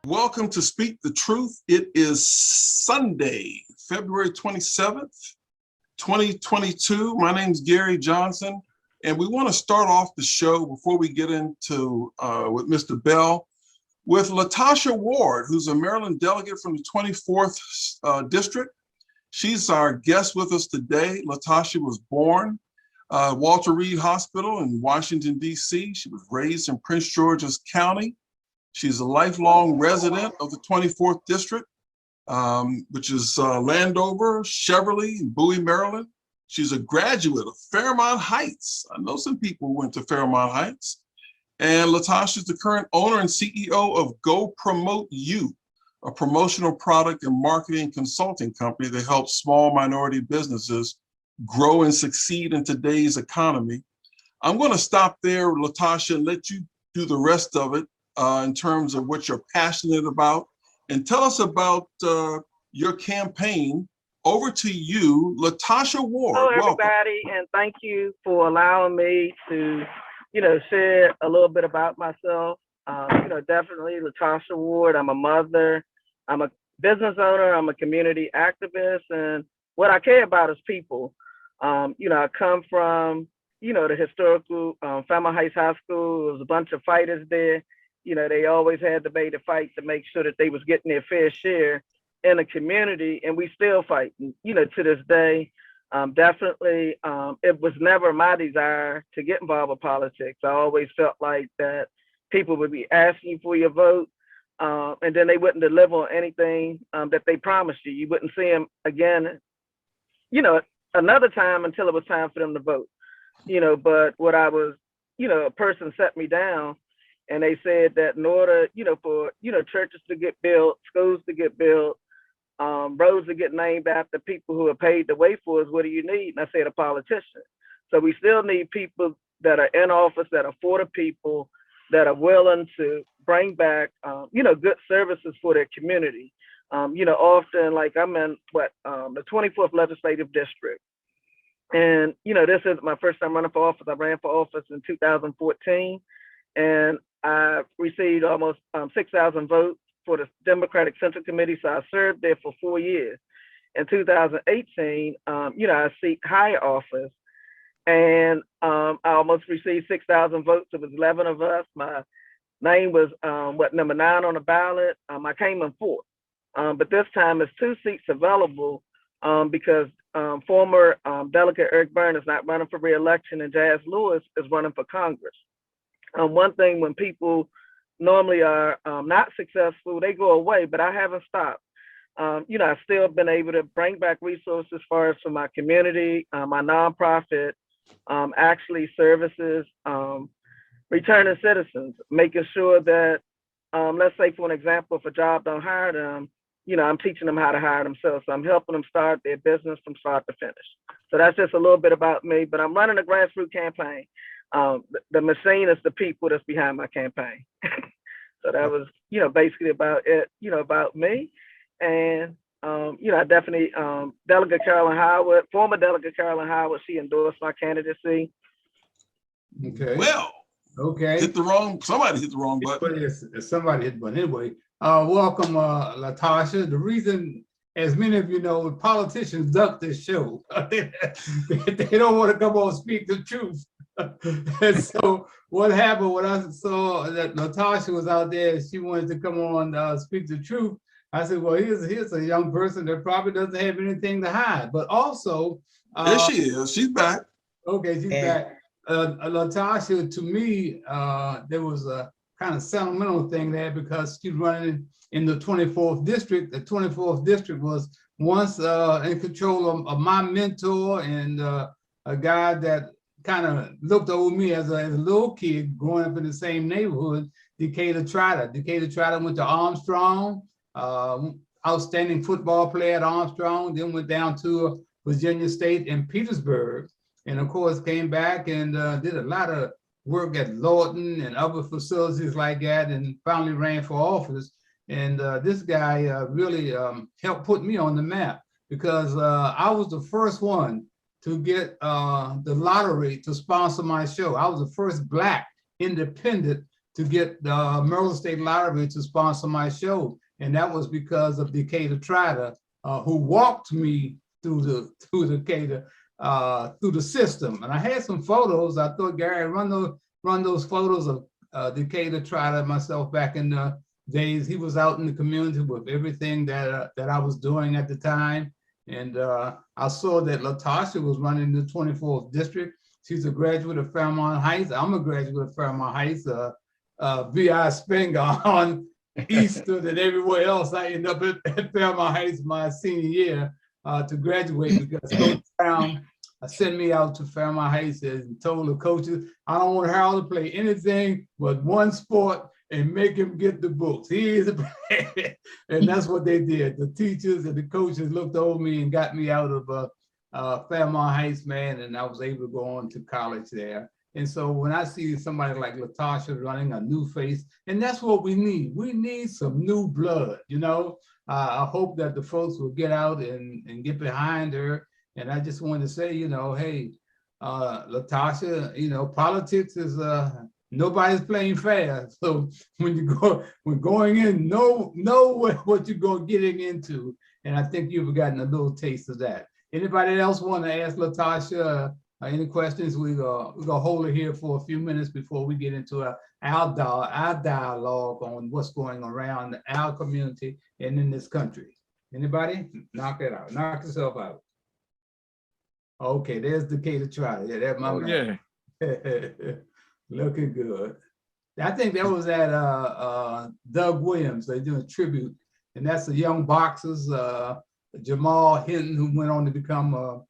Welcome to Speak the Truth. It is Sunday, February 27th, 2022. My name is Gary Johnson, and we want to start off the show before we get into with Mr. Bell with LaTasha Ward, who's a Maryland delegate from the 24th District. She's our guest with us today. LaTasha was born Walter Reed Hospital in Washington, D.C. She was raised in Prince George's County. She's a lifelong resident of the 24th District, which is Landover, Cheverly, and Bowie, Maryland. She's a graduate of Fairmont Heights. I know some people who went to Fairmont Heights. And LaTasha is the current owner and CEO of Go Promote You, a promotional product and marketing consulting company that helps small minority businesses grow and succeed in today's economy. I'm going to stop there, LaTasha, and let you do the rest of it. In terms of what you're passionate about, and tell us about your campaign. Over to you, LaTasha Ward. Hello, everybody, and thank you for allowing me to, share a little bit about myself. Definitely LaTasha Ward. I'm a mother. I'm a business owner. I'm a community activist, and what I care about is people. I come from, the historical Fairmont Heights High School. There was a bunch of fighters there. They always had to make the fight to make sure that they was getting their fair share in the community, and we still fight. To this day, definitely, it was never my desire to get involved with politics. I always felt like that people would be asking you for your vote, and then they wouldn't deliver on anything that they promised you. You wouldn't see them again, another time until it was time for them to vote. But what I was, a person set me down. And they said that in order, for, churches to get built, schools to get built, roads to get named after people who are paid the way for us, what do you need? And I said, a politician. So we still need people that are in office, that are for the people, that are willing to bring back, good services for their community. Often, like I'm in the 24th Legislative District. And, this is my first time running for office. I ran for office in 2014. And I received almost 6,000 votes for the Democratic Central Committee, so I served there for 4 years. In 2018, I seek higher office, and I almost received 6,000 votes. It was 11 of us. My name was number 9 on the ballot. I came in fourth, but this time there's 2 seats available because former Delegate Eric Byrne is not running for re-election, and Jazz Lewis is running for Congress. One thing, when people normally are not successful, they go away, but I haven't stopped. I've still been able to bring back resources as far as for my community. My nonprofit actually services returning citizens, making sure that, let's say, for an example, if a job don't hire them, I'm teaching them how to hire themselves. So I'm helping them start their business from start to finish. So that's just a little bit about me, but I'm running a grassroots campaign. The machine is the people that's behind my campaign. So that was, basically about it, about me. And, I definitely, Delegate Carolyn Howard, former Delegate Carolyn Howard, she endorsed my candidacy. Okay. Well, okay. Somebody hit the wrong button. Somebody hit the button. Anyway, welcome, LaTasha. The reason, as many of you know, politicians duck this show. They don't want to come on and speak the truth. And so what happened when I saw that LaTasha was out there, she wanted to come on speak the truth. I said, well, here's a young person that probably doesn't have anything to hide. But also, there she is. She's back. Okay, she's back. LaTasha, to me, there was a kind of sentimental thing there because she's running in the 24th District. The 24th District was once in control of my mentor and a guy that kind of looked over me as a little kid growing up in the same neighborhood, Decatur Trotter. Decatur Trotter went to Armstrong, outstanding football player at Armstrong, then went down to Virginia State and Petersburg, and of course came back and did a lot of work at Lawton and other facilities like that, and finally ran for office. And this guy really helped put me on the map because I was the first one to get the lottery to sponsor my show. I was the first Black independent to get the Maryland State Lottery to sponsor my show. And that was because of Decatur Trotter, who walked me through Decatur, through the system. And I had some photos. I thought, Gary, run those photos of Decatur Trotter, myself back in the days. He was out in the community with everything that I was doing at the time. And I saw that LaTasha was running the 24th district. She's a graduate of Fairmont Heights. I'm a graduate of Fairmont Heights. V.I. Spenger on Easter and everywhere else. I ended up at Fairmont Heights my senior year to graduate because Coach Brown sent me out to Fairmont Heights and told the coaches, I don't want Harold to play anything but one sport and make him get the books. He is a player. And that's what they did. The teachers and the coaches looked over me and got me out of Fairmont Heights, man, and I was able to go on to college there. And so when I see somebody like LaTasha running, a new face, and that's what we need. We need some new blood, you know. I hope that the folks will get out and get behind her. And I just wanted to say, you know, hey, LaTasha, you know, politics is nobody's playing fair. So when going in, know what you're getting into. And I think you've gotten a little taste of that. Anybody else want to ask LaTasha any questions? We're gonna hold it here for a few minutes before we get into our dialogue on what's going around our community and in this country. Anybody? Knock it out. Knock yourself out. Okay, there's Decatur Trotter. Yeah, that's my man. Yeah. Looking good. I think that was at Doug Williams. They're doing a tribute, and that's the young boxers, Jamal Hinton, who went on to become a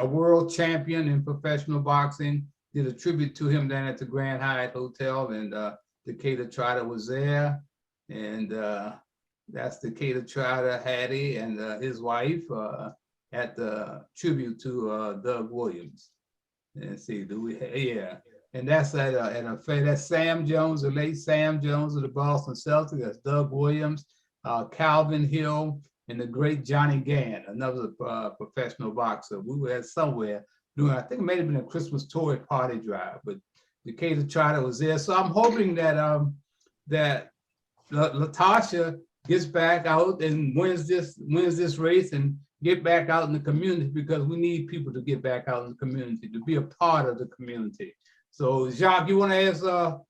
world champion in professional boxing. Did a tribute to him down at the Grand Hyatt Hotel, and Decatur Trotter was there. And that's Decatur Trotter, Hattie, and his wife at the tribute to Doug Williams. And see, yeah. And that's at a fair. That's Sam Jones, the late Sam Jones of the Boston Celtics. That's Doug Williams, Calvin Hill, and the great Johnny Gann, another professional boxer. We were at somewhere doing, I think it may have been a Christmas toy party drive, but Decatur Trotter was there. So I'm hoping that that LaTasha gets back out and wins this race and get back out in the community, because we need people to get back out in the community, to be a part of the community. So Jacques, you want to ask,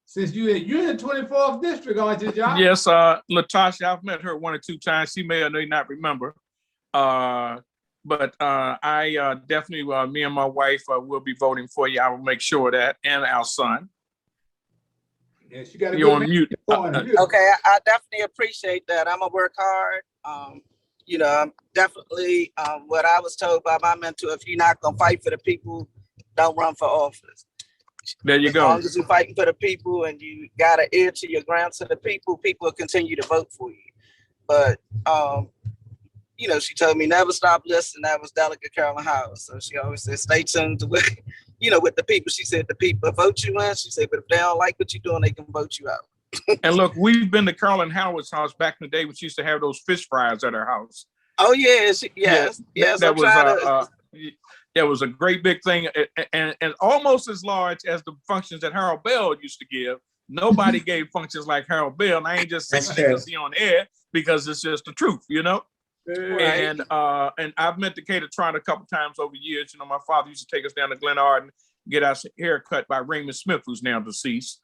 since you're in the 24th district, aren't you, Jacques? Yes, LaTasha, I've met her 1 or 2 times. She may or may not remember. But I definitely, me and my wife will be voting for you. I will make sure of that, and our son. Yes, you got to You're on mute. Okay, I definitely appreciate that. I'm gonna work hard. You know, I'm definitely what I was told by my mentor: if you're not gonna fight for the people, don't run for office. There you go. As long as you're fighting for the people and you got an ear to your ground to the people, people will continue to vote for you. But you know, she told me never stop listening. That was Delegate Carolyn Howard. So she always said, stay tuned to with, you know, with the people. She said the people vote you in. She said, but if they don't like what you're doing, they can vote you out. And look, we've been to Carolyn Howard's house back in the day when she used to have those fish fries at her house. Oh yeah, yes. That was a great big thing, and almost as large as the functions that Harold Bell used to give. Nobody gave functions like Harold Bell. And I ain't just saying because he's on air, because it's just the truth, you know. Right. And I've met Decatur Trotter a couple times over years. You know, my father used to take us down to Glenarden, get our hair cut by Raymond Smith, who's now deceased.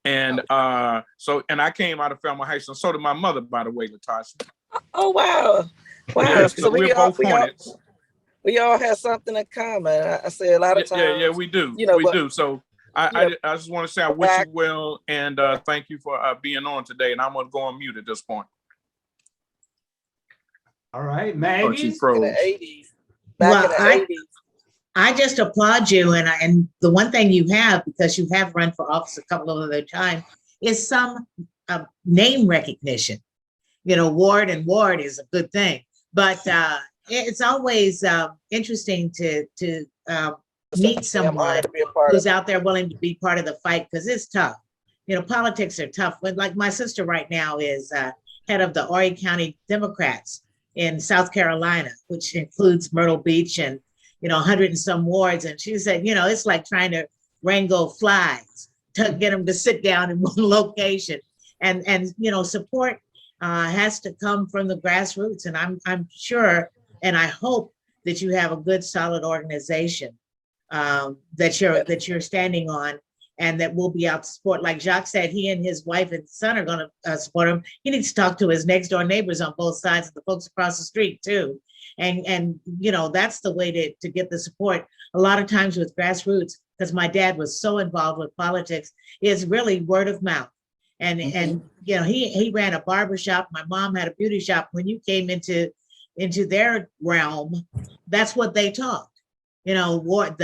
And and I came out of Fairmont Heights, and so did my mother, by the way, LaTasha. Oh wow. Yeah, so we're both Hornets. We all have something in common. I say a lot of times. Yeah, we do. You know, we do. So I just want to say I wish you well, and thank you for being on today. And I'm going to go on mute at this point. All right, Maggie. Oh, she froze. In the 80s. Back in the 80s. I just applaud you. And the one thing you have, because you have run for office a couple of other times, is some name recognition. You know, Ward and Ward is a good thing. But it's always interesting to meet someone who's out there willing to be part of the fight, because it's tough. You know, politics are tough. But like my sister right now is head of the Horry County Democrats in South Carolina, which includes Myrtle Beach and, you know, 100 and some wards. And she said, you know, it's like trying to wrangle flies. to get them to sit down in one location. And you know, support has to come from the grassroots. And I'm sure, and I hope that you have a good, solid organization that you're standing on, and that will be out to support. Like Jacques said, he and his wife and son are going to support him. He needs to talk to his next door neighbors on both sides, and the folks across the street too. And you know, that's the way to get the support. A lot of times with grassroots, because my dad was so involved with politics, is really word of mouth. And you know, he ran a barber shop. My mom had a beauty shop. When you came into their realm, that's what they talked. You know, what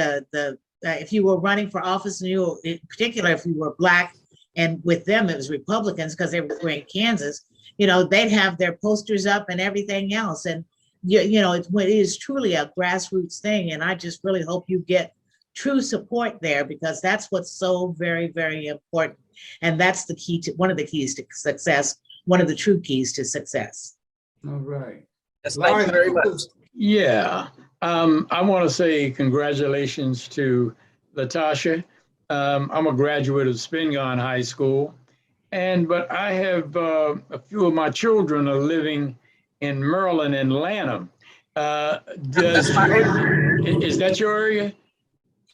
if you were running for office, and you, in particular, if you were Black, and with them it was Republicans because they were in Kansas, you know, they'd have their posters up and everything else. And you know, it is truly a grassroots thing. And I just really hope you get true support there, because that's what's so very, very important. And that's the key to, one of the keys to success, one of the true keys to success. All right. Yes, thank you very much. Yeah, I want to say congratulations to LaTasha. I'm a graduate of Spingarn High School, but I have a few of my children are living in Maryland and Lanham. Is that your area?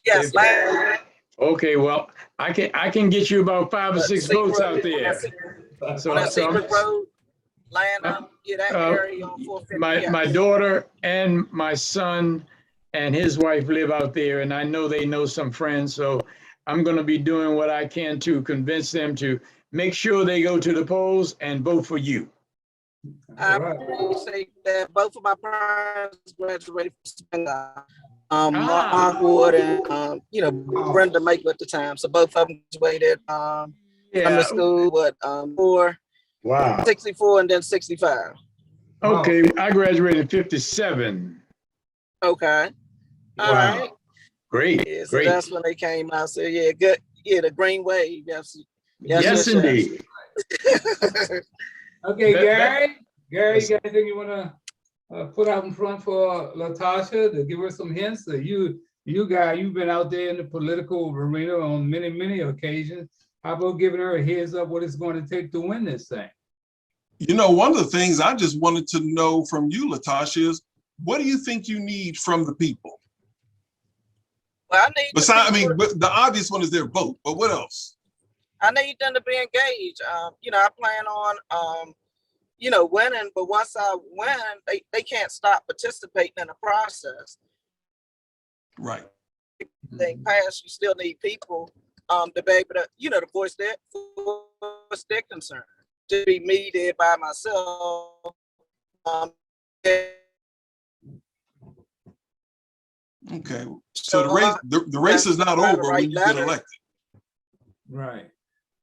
Yes, Lanham. Okay, well, I can get you about 5 or 6 votes out there. So that's Secret Road, Lanham, that area on 450. My daughter and my son and his wife live out there, and I know they know some friends, so I'm going to be doing what I can to convince them to make sure they go to the polls and vote for you. I appreciate that. Both of my parents graduated from Mark Ward and you know, Brenda Maker at the time. So both of them graduated from the school, but 64 and then 65. Okay, I graduated in 57. Okay. All right. Great. Yeah, so great. that's when they came out. So yeah, good. Yeah, the green wave. Yes, indeed. Okay, Gary, you got anything you want to put out in front for LaTasha to give her some hints? You guys, you've been out there in the political arena on many, many occasions. How about giving her a heads up what it's going to take to win this thing? You know, one of the things I just wanted to know from you, LaTasha, is what do you think you need from the people? Well, I need but the obvious one is their vote, but what else? I need them to be engaged. You know, I plan on, you know, winning, but once I win, they can't stop participating in the process. Right. They pass, you still need people to be able to, you know, to voice their concern. To be me there by myself. Okay, so the race is not over when you get elected. Right.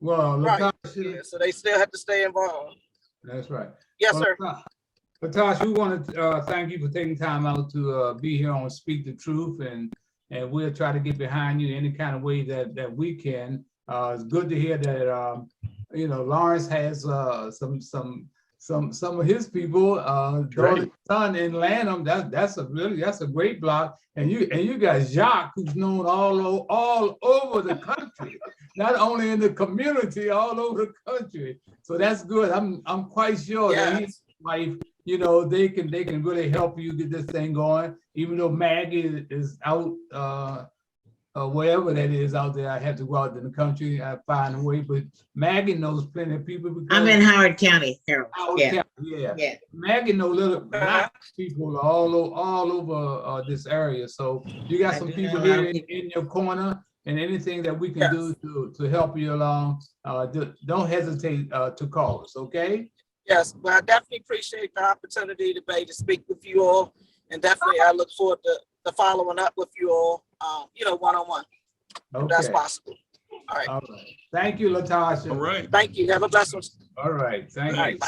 Well, right. Yeah, so they still have to stay involved. That's right. Yes, sir. LaTasha, we want to thank you for taking time out to be here on Speak the Truth, and we'll try to get behind you any kind of way that we can. It's good to hear that you know, Lawrence has some of his people, daughter, son in Lanham. That's a great block. And you got Jacques, who's known all over the country, not only in the community, all over the country. So that's good. I'm quite sure that his wife, you know, they can really help you get this thing going. Even though Maggie is out wherever that is out there, I have to go out in the country. I find a way, but Maggie knows plenty of people. I'm in Howard County, Harold. Yeah. Maggie knows little black people all over this area. So you got some people here in your corner, and anything that we can do to help you along, don't hesitate to call us. Okay. Yes, but I definitely appreciate the opportunity today to speak with you all, and definitely I look forward to following up with you all, you know, one-on-one, if that's possible. All right. Thank you, LaTasha. All right. Thank you. Have a blessed one. All right. Thank you.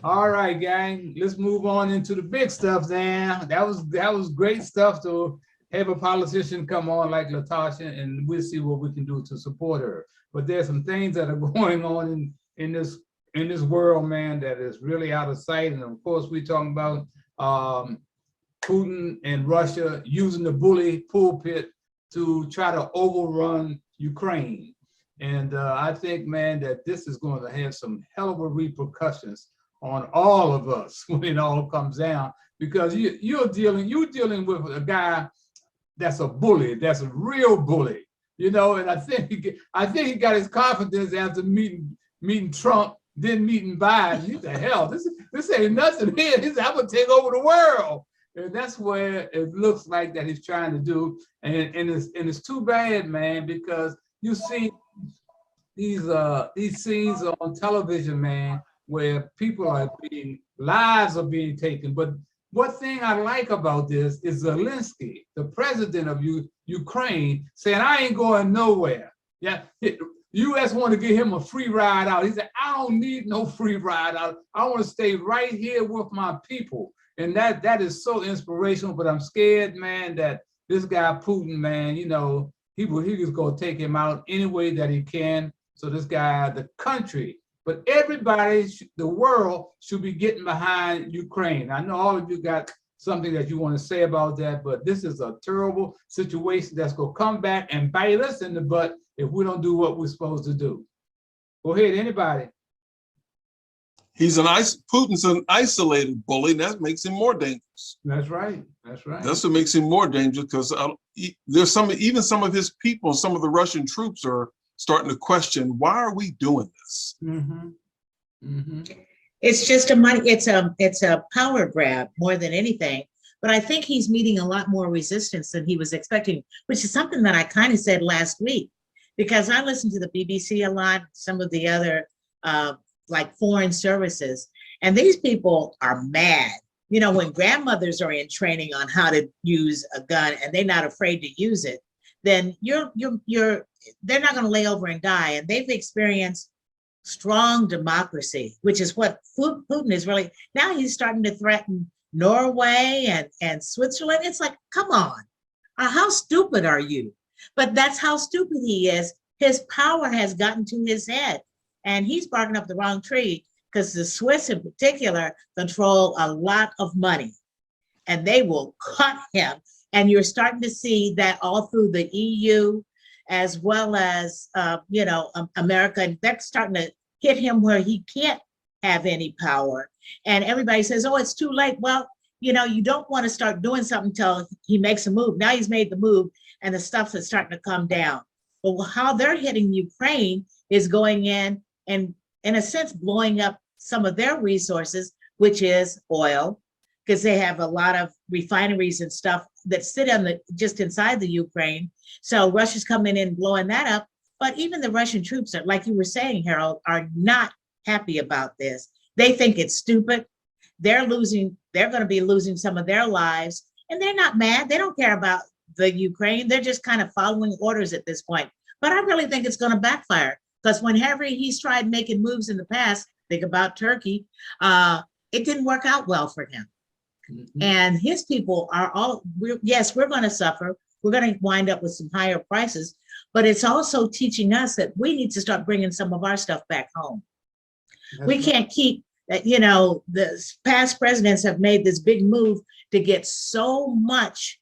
All right, gang. Let's move on into the big stuff then. That was great stuff to have a politician come on like LaTasha, and we'll see what we can do to support her. But there's some things that are going on in this world, man, that is really out of sight. And of course, we're talking about Putin and Russia using the bully pulpit to try to overrun Ukraine. And I think, man, that this is going to have some hell of a repercussions on all of us when it all comes down, because you're dealing with a guy that's a bully, that's a real bully, you know. And I think he got his confidence after meeting Trump, then meeting Biden. He said, hell, this ain't nothing here. He said, I'm gonna take over the world. And that's where it looks like that he's trying to do. And it's too bad, man, because you see these scenes on television, man, where lives are being taken. But what thing I like about this is Zelensky, the president of Ukraine, saying, I ain't going nowhere. Yeah, U.S. want to give him a free ride out. He said, I don't need no free ride out. I want to stay right here with my people. And that is so inspirational, but I'm scared, man, that this guy Putin, man, you know, he was going to take him out any way that he can. So this guy, the country, but everybody, the world should be getting behind Ukraine. I know all of you got something that you want to say about that, but this is a terrible situation that's going to come back and bite us in the butt if we don't do what we're supposed to do. Go ahead, anybody. Putin's an isolated bully, and that makes him more dangerous. That's right. That's right. That's what makes him more dangerous, because there's even some of his people, some of the Russian troops are starting to question, why are we doing this? Mm-hmm. Mm-hmm. It's just it's a power grab more than anything. But I think he's meeting a lot more resistance than he was expecting, which is something that I kind of said last week, because I listen to the BBC a lot, some of the other like foreign services, and these people are mad. You know, when grandmothers are in training on how to use a gun and they're not afraid to use it, then they're not going to lay over and die. And they've experienced strong democracy, which is what Putin is really. Now he's starting to threaten Norway and Switzerland. It's like, come on, how stupid are you? But that's how stupid he is. His power has gotten to his head, and he's barking up the wrong tree, because the Swiss in particular control a lot of money, and they will cut him. And you're starting to see that all through the EU, as well as, America. And they're starting to hit him where he can't have any power. And everybody says, oh, it's too late. Well, you know, you don't want to start doing something until he makes a move. Now he's made the move, and the stuff is starting to come down. But how they're hitting Ukraine is going in and, in a sense, blowing up some of their resources, which is oil, because they have a lot of refineries and stuff that sit on just inside the Ukraine. So Russia's coming in and blowing that up. But even the Russian troops are, like you were saying, Harold, are not happy about this. They think it's stupid. They're going to be losing some of their lives, and they're not mad. They don't care about the Ukraine. They're just kind of following orders at this point. But I really think it's going to backfire, because whenever he's tried making moves in the past, think about Turkey, it didn't work out well for him. Mm-hmm. And his people are we're going to suffer. We're going to wind up with some higher prices, but it's also teaching us that we need to start bringing some of our stuff back home. We can't keep, the past presidents have made this big move to get so much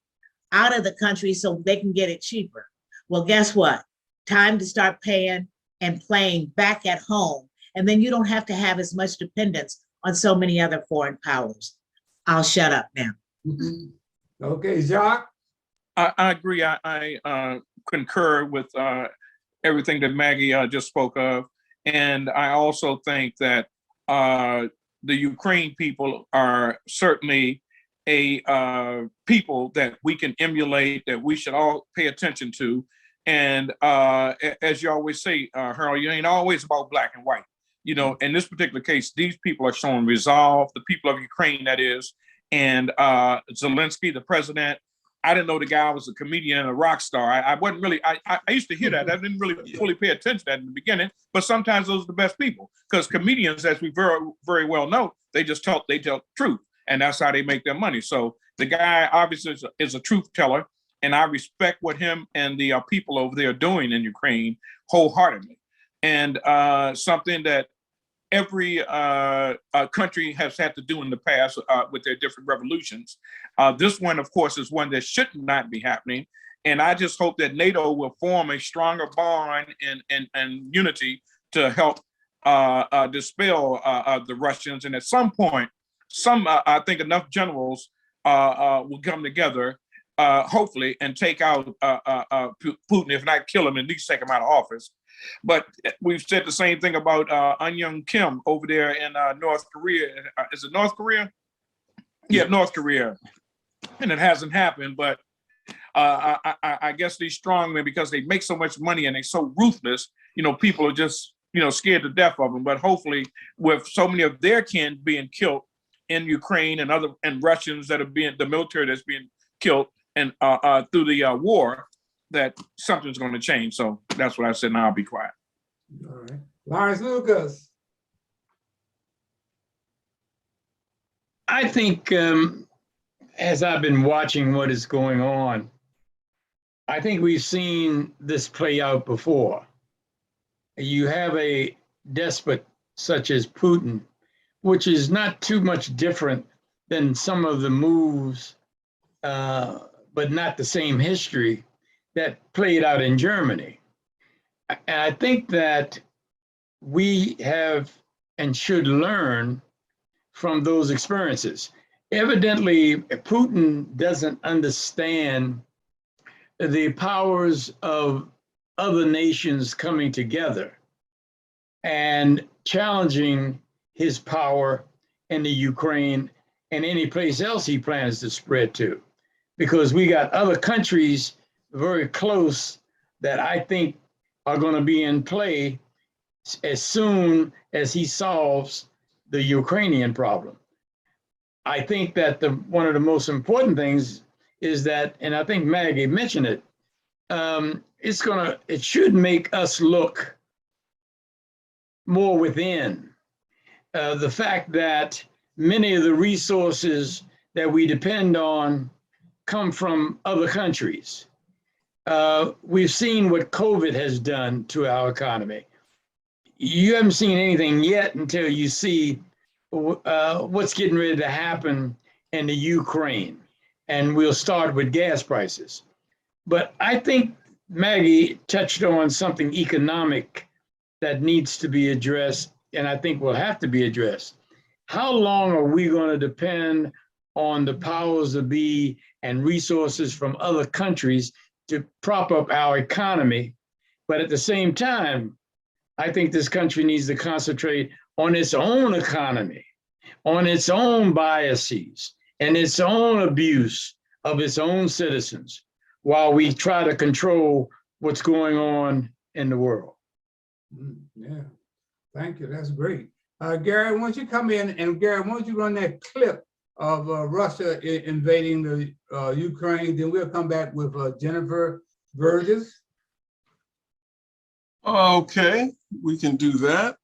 out of the country so they can get it cheaper. Well, guess what? Time to start paying and playing back at home. And then you don't have to have as much dependence on so many other foreign powers. I'll shut up now. Mm-hmm. Okay, Jacques? I agree. I concur with everything that Maggie just spoke of. And I also think that the Ukraine people are certainly a people that we can emulate, that we should all pay attention to. And as you always say, Harold, you ain't always about black and white. You know, in this particular case, these people are showing resolve, the people of Ukraine, that is. And Zelensky, the president, I didn't know the guy was a comedian and a rock star. I wasn't really, I used to hear that. I didn't really fully pay attention to that in the beginning, but sometimes those are the best people, because comedians, as we very, very well know, they tell truth, and that's how they make their money. So the guy obviously is a truth teller, and I respect what him and the people over there are doing in Ukraine wholeheartedly. And something that every country has had to do in the past with their different revolutions. This one, of course, is one that should not be happening. And I just hope that NATO will form a stronger bond and unity to help dispel the Russians. And at some point, I think enough generals will come together, hopefully, and take out Putin, if not kill him, at least take him out of office. But we've said the same thing about Eun Young Kim over there in North Korea. Is it North Korea? Yeah, North Korea. And it hasn't happened, but I guess these strongmen, because they make so much money and they're so ruthless, people are just, scared to death of them. But hopefully, with so many of their kin being killed in Ukraine and Russians that are the military that's being killed and through the war, that something's going to change. So that's what I said. Now I'll be quiet. All right. Lawrence Lucas. I think as I've been watching what is going on, I think we've seen this play out before. You have a despot such as Putin, which is not too much different than some of the moves, but not the same history that played out in Germany. And I think that we have and should learn from those experiences. Evidently, Putin doesn't understand the powers of other nations coming together and challenging his power in the Ukraine and any place else he plans to spread to. Because we got other countries very close that I think are going to be in play as soon as he solves the Ukrainian problem. I think that one of the most important things is that, and I think Maggie mentioned it, it should make us look more within. The fact that many of the resources that we depend on come from other countries. We've seen what COVID has done to our economy. You haven't seen anything yet until you see what's getting ready to happen in the Ukraine. And we'll start with gas prices. But I think Maggie touched on something economic that needs to be addressed, and I think will have to be addressed. How long are we going to depend on the powers that be and resources from other countries to prop up our economy? But at the same time, I think this country needs to concentrate on its own economy, on its own biases, and its own abuse of its own citizens, while we try to control what's going on in the world. Yeah, thank you. That's great. Gary, why don't you come in, and Gary, why don't you run that clip of Russia invading the Ukraine? Then we'll come back with Jennifer Burgess. Okay, we can do that.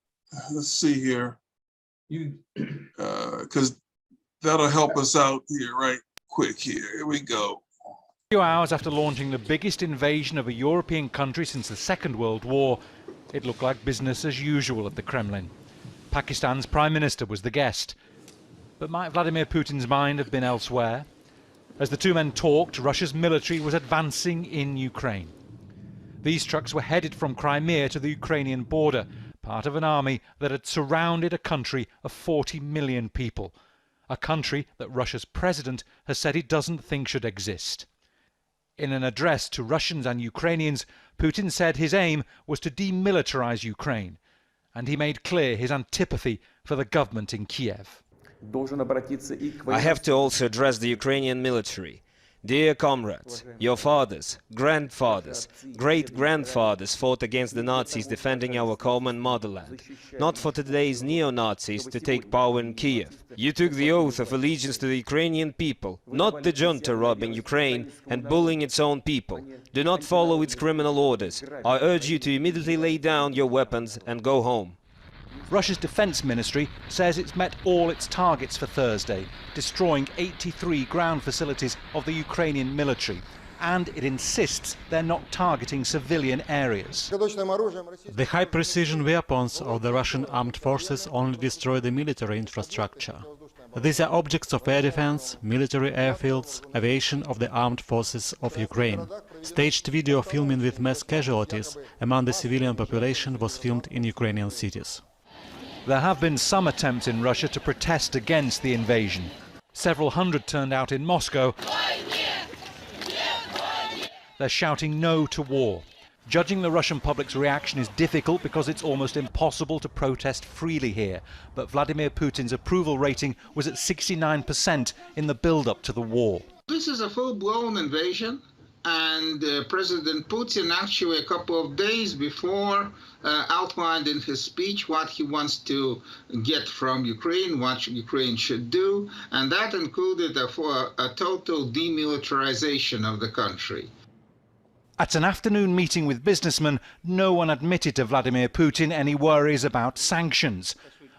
Let's see here. Because that'll help us out here right quick here. Here we go. A few hours after launching the biggest invasion of a European country since the Second World War, it looked like business as usual at the Kremlin. Pakistan's Prime Minister was the guest. But might Vladimir Putin's mind have been elsewhere? As the two men talked, Russia's military was advancing in Ukraine. These trucks were headed from Crimea to the Ukrainian border, part of an army that had surrounded a country of 40 million people, a country that Russia's president has said he doesn't think should exist. In an address to Russians and Ukrainians, Putin said his aim was to demilitarize Ukraine, and he made clear his antipathy for the government in Kiev. I have to also address the Ukrainian military. Dear comrades, your fathers, grandfathers, great-grandfathers fought against the Nazis defending our common motherland, not for today's neo-Nazis to take power in Kiev. You took the oath of allegiance to the Ukrainian people, not the junta robbing Ukraine and bullying its own people. Do not follow its criminal orders. I urge you to immediately lay down your weapons and go home. Russia's defense ministry says it's met all its targets for Thursday, destroying 83 ground facilities of the Ukrainian military, and it insists they're not targeting civilian areas. The high-precision weapons of the Russian armed forces only destroy the military infrastructure. These are objects of air defense, military airfields, aviation of the armed forces of Ukraine. Staged video filming with mass casualties among the civilian population was filmed in Ukrainian cities. There have been some attempts in Russia to protest against the invasion. Several hundred turned out in Moscow. They're shouting no to war. Judging the Russian public's reaction is difficult because it's almost impossible to protest freely here. But Vladimir Putin's approval rating was at 69% in the build-up to the war. This is a full-blown invasion, and President Putin actually a couple of days before outlined in his speech what he wants to get from Ukraine, what Ukraine should do, and that included a total demilitarization of the country. At an afternoon meeting with businessmen, no one admitted to Vladimir Putin any worries about sanctions.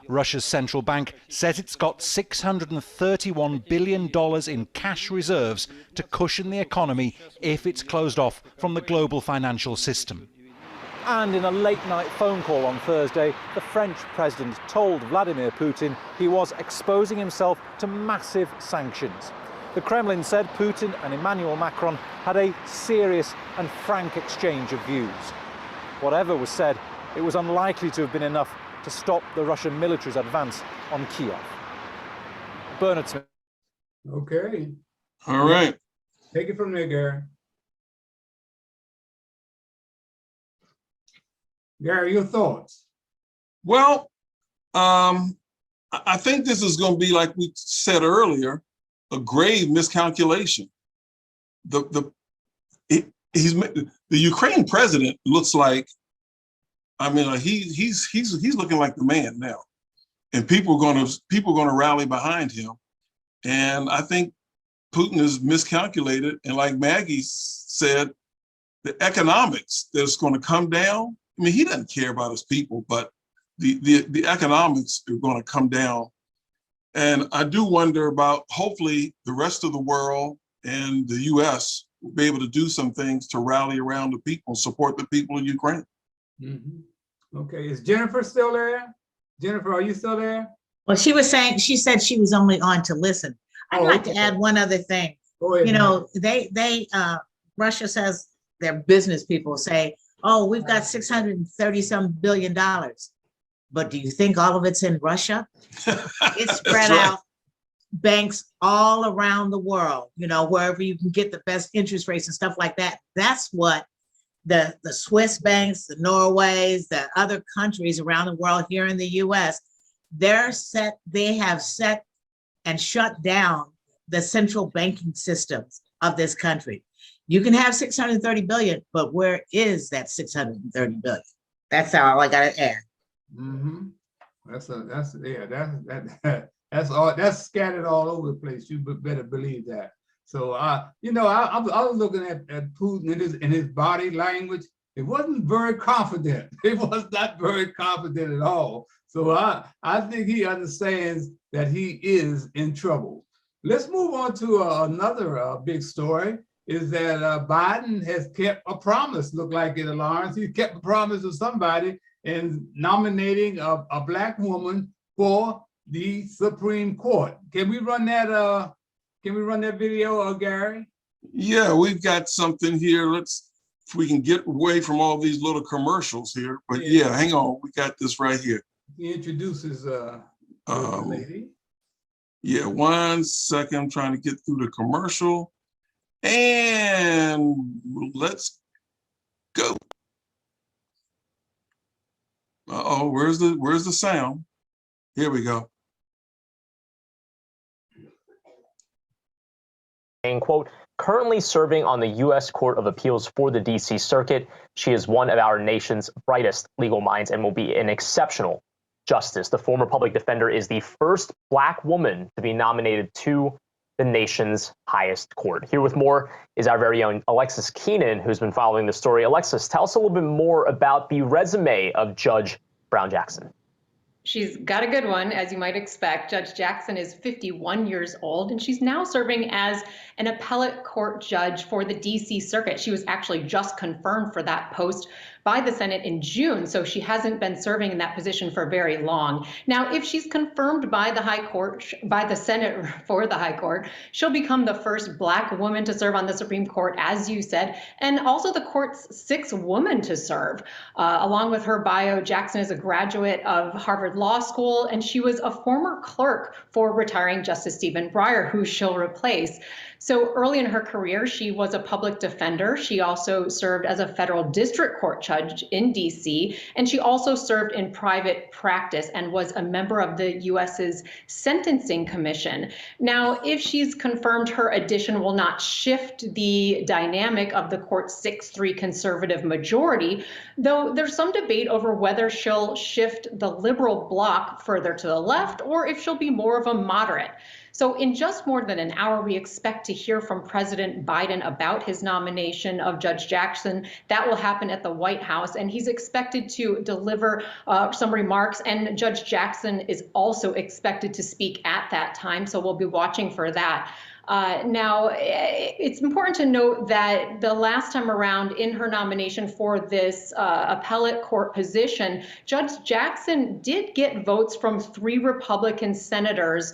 Russia's central bank says it's got $631 billion in cash reserves to cushion the economy if it's closed off from the global financial system. And in a late-night phone call on Thursday, the French president told Vladimir Putin he was exposing himself to massive sanctions. The Kremlin said Putin and Emmanuel Macron had a serious and frank exchange of views. Whatever was said, it was unlikely to have been enough to stop the Russian military's advance on Kiev. Bernard Smith. Okay. All right. Take it from there, Gary. Gary, your thoughts? Well, I think this is going to be, like we said earlier, a grave miscalculation. The Ukraine president looks like, I mean, he's looking like the man now, and people are going to rally behind him. And I think Putin is miscalculated. And like Maggie said, the economics that's going to come down. I mean, he doesn't care about his people, but the economics are going to come down. And I do wonder about, hopefully the rest of the world and the US will be able to do some things to rally around the people, support the people in Ukraine. Mm-hmm. Okay, is Jennifer still there? Jennifer, are you still there? Well, she said she was only on to listen. I'd like to add one other thing. Go ahead, you know, Russia says, their business people say, oh, we've got $630 billion. But do you think all of it's in Russia? It's spread out banks all around the world, you know, wherever you can get the best interest rates and stuff like that. That's what the Swiss banks, the Norways, the other countries around the world here in the US, they have set and shut down the central banking systems of this country. You can have 630 billion, but where is that 630 billion? That's all I gotta add. Mm-hmm. That's scattered all over the place. You better believe that. So you know, I was looking at Putin in his body language. It wasn't very confident. It was not very confident at all. So I think he understands that he is in trouble. Let's move on to another big story. Is that Biden has kept a promise. Look like it, Lawrence. He kept a promise to somebody in nominating a Black woman for the Supreme Court. Can we run that? Can we run that video, Gary? Yeah, we've got something here. If we can get away from all these little commercials here. But yeah, hang on. We got this right here. He introduces the lady. Yeah, 1 second. I'm trying to get through the commercial. And let's go. Uh-oh, where's the sound? Here we go. And quote, currently serving on the U.S. Court of Appeals for the D.C. Circuit, she is one of our nation's brightest legal minds and will be an exceptional justice. The former public defender is the first Black woman to be nominated to the nation's highest court. Here with more is our very own Alexis Keenan, who's been following the story. Alexis, tell us a little bit more about the resume of Judge Brown Jackson. She's got a good one, as you might expect. Judge Jackson is 51 years old, and she's now serving as an appellate court judge for the D.C. Circuit. She was actually just confirmed for that post by the Senate in June, so she hasn't been serving in that position for very long. Now, if she's confirmed by the High Court, by the Senate for the High Court, she'll become the first Black woman to serve on the Supreme Court, as you said, and also the court's 6th woman to serve. Along with her bio, Jackson is a graduate of Harvard Law School, and she was a former clerk for retiring Justice Stephen Breyer, who she'll replace. So early in her career, she was a public defender. She also served as a federal district court judge in DC, and she also served in private practice and was a member of the US's Sentencing Commission. Now, if she's confirmed, her addition will not shift the dynamic of the court's 6-3 conservative majority, though there's some debate over whether she'll shift the liberal bloc further to the left or if she'll be more of a moderate. So in just more than an hour, we expect to hear from President Biden about his nomination of Judge Jackson. That will happen at the White House, and he's expected to deliver some remarks, and Judge Jackson is also expected to speak at that time, so we'll be watching for that. Now, it's important to note that the last time around in her nomination for this appellate court position, Judge Jackson did get votes from 3 Republican senators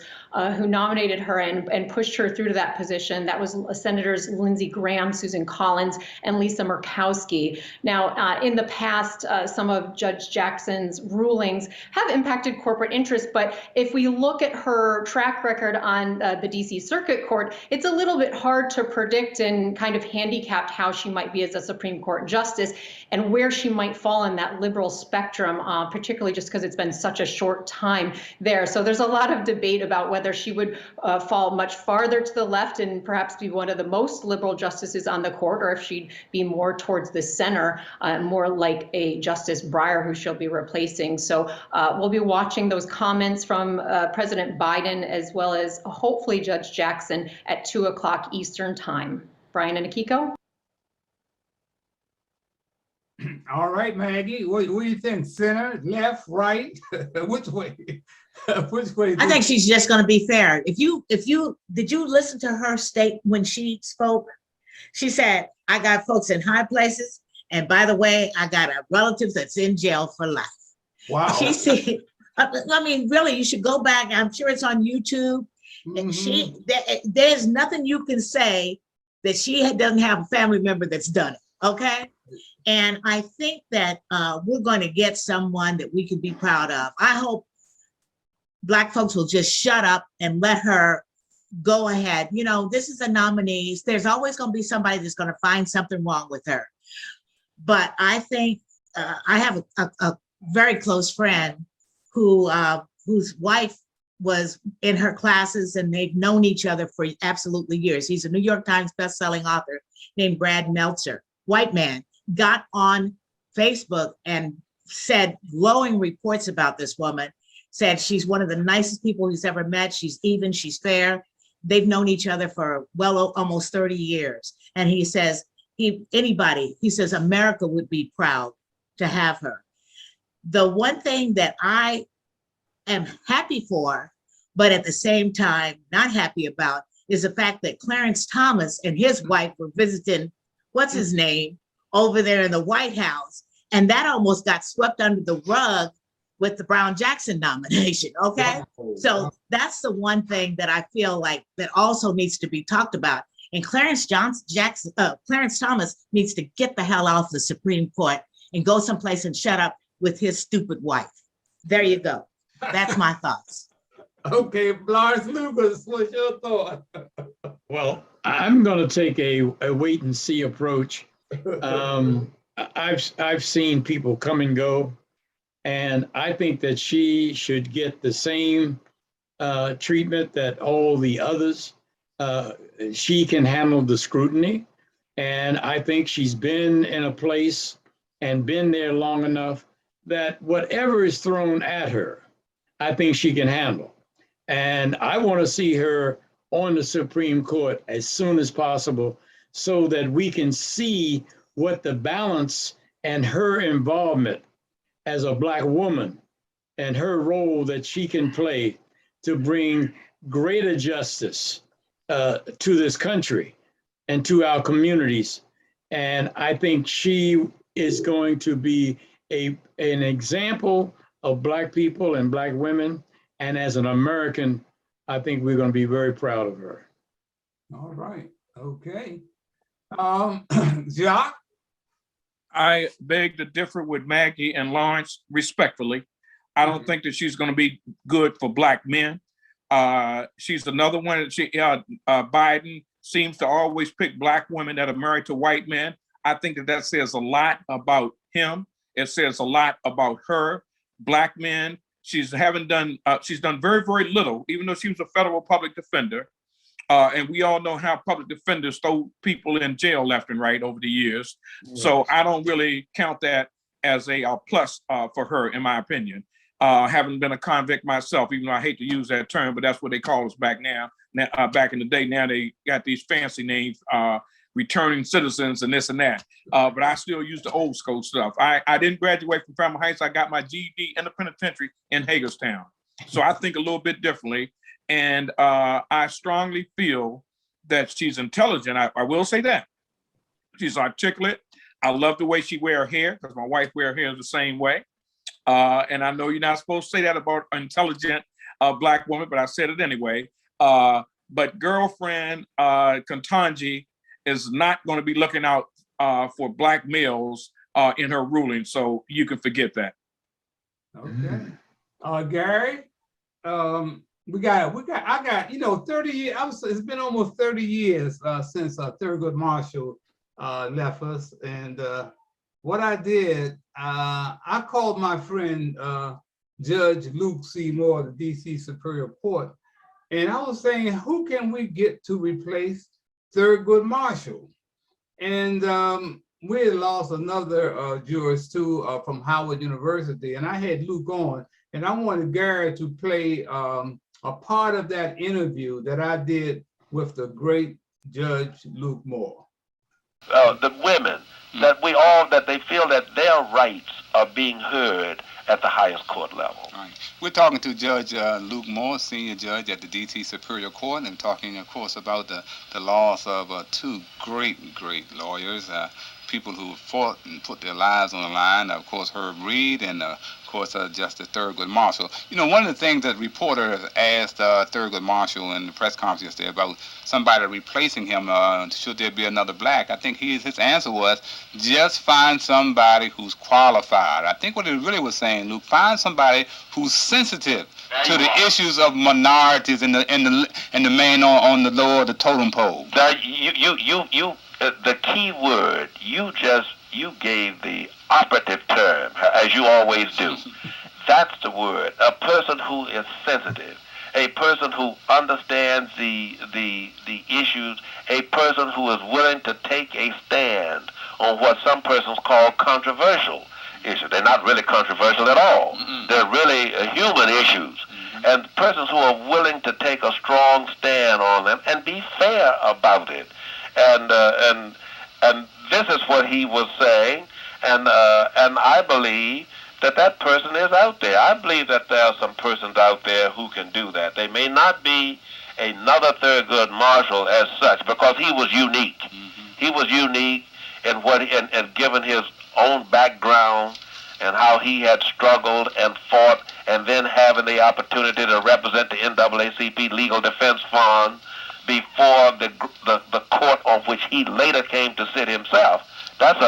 who nominated her and pushed her through to that position. That was Senators Lindsey Graham, Susan Collins, and Lisa Murkowski. Now, in the past, some of Judge Jackson's rulings have impacted corporate interests, but if we look at her track record on the DC Circuit Court, it's a little bit hard to predict and kind of handicap how she might be as a Supreme Court justice and where she might fall in that liberal spectrum, particularly just because it's been such a short time there. So there's a lot of debate about whether she would fall much farther to the left and perhaps be one of the most liberal justices on the court, or if she'd be more towards the center, more like a Justice Breyer who she'll be replacing. So we'll be watching those comments from President Biden as well as hopefully Judge Jackson at 2 o'clock Eastern time. Brian and Akiko? All right, Maggie, what do you think? Center, left, right? Which way? Which way? I think she's just going to be fair. Did you listen to her state when she spoke? She said, I got folks in high places. And by the way, I got a relative that's in jail for life. Wow. She said, I mean, really, you should go back. I'm sure it's on YouTube. And there's nothing you can say that she doesn't have a family member that's done it. Okay. And I think that we're going to get someone that we can be proud of. I hope Black folks will just shut up and let her go ahead. You know, this is a nominee. There's always going to be somebody that's going to find something wrong with her. But I think I have a very close friend whose wife was in her classes, and they've known each other for absolutely years. He's a New York Times bestselling author named Brad Meltzer. White man, got on Facebook and said glowing reports about this woman, said she's one of the nicest people he's ever met. She's even, she's fair. They've known each other for almost 30 years. And he says, he says America would be proud to have her. The one thing that I am happy for, but at the same time not happy about, is the fact that Clarence Thomas and his wife were visiting, what's his name, over there in the White House. And that almost got swept under the rug with the Brown Jackson nomination, okay? So that's the one thing that I feel like that also needs to be talked about. And Clarence Thomas needs to get the hell off the Supreme Court and go someplace and shut up with his stupid wife. There you go. That's my thoughts. Okay, Lawrence Lucas, what's your thought? Well, I'm going to take a wait and see approach. I've seen people come and go, and I think that she should get the same treatment that all the others. She can handle the scrutiny, and I think she's been in a place and been there long enough that whatever is thrown at her, I think she can handle. And I want to see her on the Supreme Court as soon as possible so that we can see what the balance and her involvement as a Black woman and her role that she can play to bring greater justice to this country and to our communities. And I think she is going to be an example of Black people and Black women. And as an American, I think we're going to be very proud of her. All right. Okay. Jacques? I beg to differ with Maggie and Lawrence respectfully. I don't think that she's going to be good for Black men. She's another one that Biden seems to always pick Black women that are married to white men. I think that says a lot about him. It says a lot about her. Black men, she's done very, very little, even though she was a federal public defender. And we all know how public defenders throw people in jail left and right over the years. Yes. So I don't really count that as a plus for her, in my opinion. Having been a convict myself, even though I hate to use that term, but that's what they call us back now. Back in the day, now they got these fancy names, returning citizens and this and that. But I still use the old school stuff. I didn't graduate from Falmouth Heights. I got my GED in the penitentiary in Hagerstown. So I think a little bit differently. And I strongly feel that she's intelligent. I will say that. She's articulate. I love the way she wears her hair, because my wife wears her hair the same way. And I know you're not supposed to say that about intelligent Black woman, but I said it anyway. But girlfriend Ketanji is not going to be looking out for Black males in her ruling, so you can forget that. Okay. Gary, I got 30 years. It's been almost 30 years since Thurgood Marshall left us, and what I did, I called my friend Judge Luke C. Moore, the D.C. Superior Court, and I was saying, who can we get to replace Thurgood Marshall? And we had lost another jurist too from Howard University, and I had Luke on, and I wanted Gary to play a part of that interview that I did with the great Judge Luke Moore. The women, that they feel that their rights are being heard at the highest court level. Right. We're talking to Judge Luke Moore, senior judge at the D.C. Superior Court, and talking, of course, about the loss of two great lawyers, people who fought and put their lives on the line. Of course, Herb Reed and, of course, Justice Thurgood Marshall. You know, one of the things that reporters asked Thurgood Marshall in the press conference yesterday about somebody replacing him, should there be another Black, I think his answer was, just find somebody who's qualified. I think what he really was saying, Luke, find somebody who's sensitive to the issues of minorities and the man on the lower the totem pole. The key word, you gave the operative term, as you always do. That's the word. A person who is sensitive, a person who understands the issues, a person who is willing to take a stand on what some persons call controversial issues. They're not really controversial at all. They're really human issues. And persons who are willing to take a strong stand on them and be fair about it. And this is what he was saying, and I believe that person is out there. I believe that there are some persons out there who can do that. They may not be another Thurgood Marshall as such, because he was unique. He was unique in and given his own background and how he had struggled and fought, and then having the opportunity to represent the NAACP Legal Defense Fund before the court on which he later came to sit himself. That's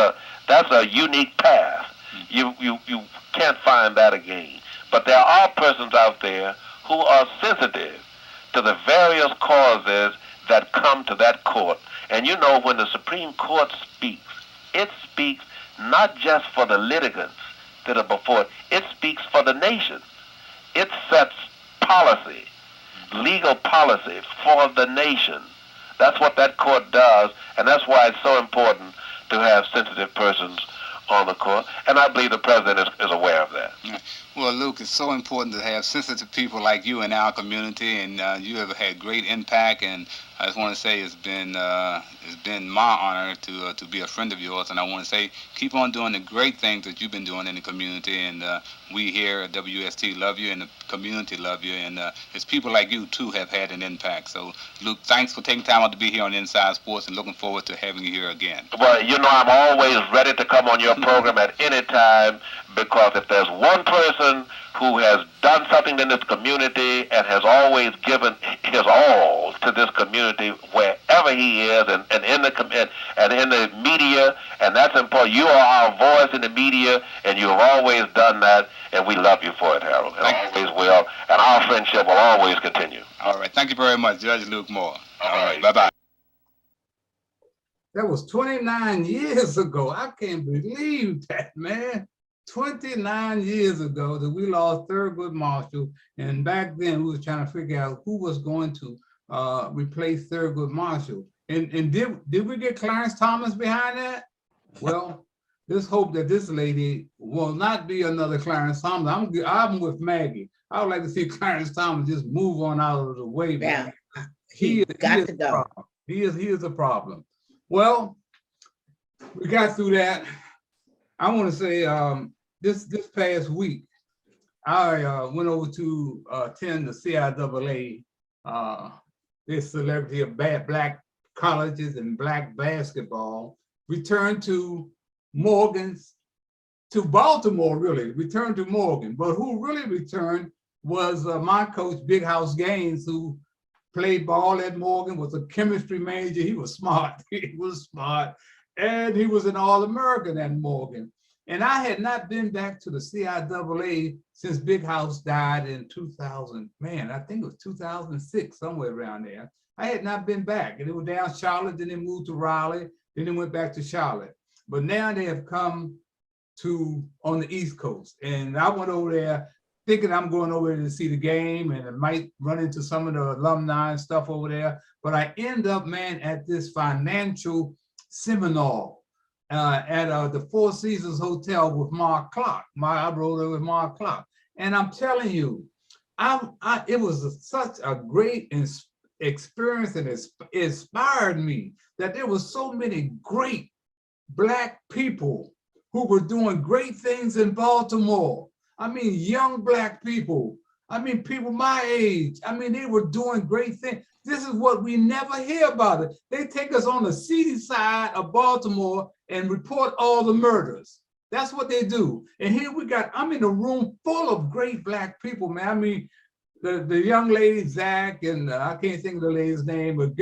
a unique path. You can't find that again. But there are persons out there who are sensitive to the various causes that come to that court. And you know, when the Supreme Court speaks, it speaks not just for the litigants that are before it, it speaks for the nation. It sets policy, legal policy for the nation. That's what that court does, and that's why it's so important to have sensitive persons on the court, and I believe the president is aware of that. Well, Luke, it's so important to have sensitive people like you in our community, and you have had great impact. And I just want to say it's been my honor to be a friend of yours. And I want to say keep on doing the great things that you've been doing in the community. And we here at WST love you, and the community love you. And it's people like you too have had an impact. So, Luke, thanks for taking time out to be here on Inside Sports, and looking forward to having you here again. Well, you know, I'm always ready to come on your program at any time, because if there's one person who has done something in this community and has always given his all to this community wherever he is, and in the media, and that's important. You are our voice in the media, and you have always done that, and we love you for it, Harold, and always will, and our friendship will always continue. All right. Thank you very much, Judge Luke Moore. All right. Bye-bye. That was 29 years ago. I can't believe that, man. 29 years ago that we lost Thurgood Marshall, and back then we was trying to figure out who was going to replace Thurgood Marshall. And did we get Clarence Thomas behind that? Well, let's hope that this lady will not be another Clarence Thomas. I'm with Maggie. I would like to see Clarence Thomas just move on out of the way. Yeah, He got to go. He is a problem. Well, we got through that. I want to say this past week, I went over to attend the CIAA, this celebrity of black colleges and black basketball, returned to Baltimore, really, returned to Morgan. But who really returned was my coach, Big House Gaines, who played ball at Morgan, was a chemistry major. He was smart. He was smart. And he was an All-American at Morgan. And I had not been back to the CIAA since Big House died in 2000. Man, I think it was 2006, somewhere around there. I had not been back. And it was down Charlotte, then they moved to Raleigh, then they went back to Charlotte. But now they have come to on the East Coast. And I went over there thinking I'm going over there to see the game, and I might run into some of the alumni and stuff over there. But I end up, man, at this financial seminar at the Four Seasons Hotel with Mark Clark. I rode there with Mark Clark. And I'm telling you, it was such a great experience, and it inspired me that there were so many great Black people who were doing great things in Baltimore. I mean, young Black people. I mean, people my age. I mean, they were doing great things. This is what we never hear about it. They take us on the seedy side of Baltimore and report all the murders. That's what they do. And here I'm in a room full of great Black people, man. I mean, the young lady, Zach, and I can't think of the lady's name, but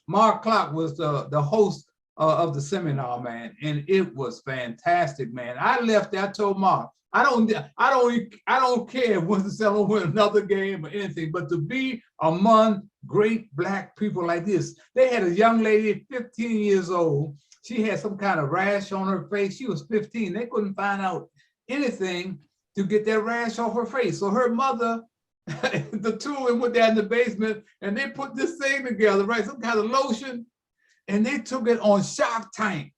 Mark Clark was the host of the seminar, man. And it was fantastic, man. I left there, I told Mark, I don't care if Winston-Salem win another game or anything, but to be among great Black people like this. They had a young lady, 15 years old. She had some kind of rash on her face. She was 15. They couldn't find out anything to get that rash off her face. So her mother, the two of them went down in the basement and they put this thing together, right? Some kind of lotion, and they took it on Shark Tank.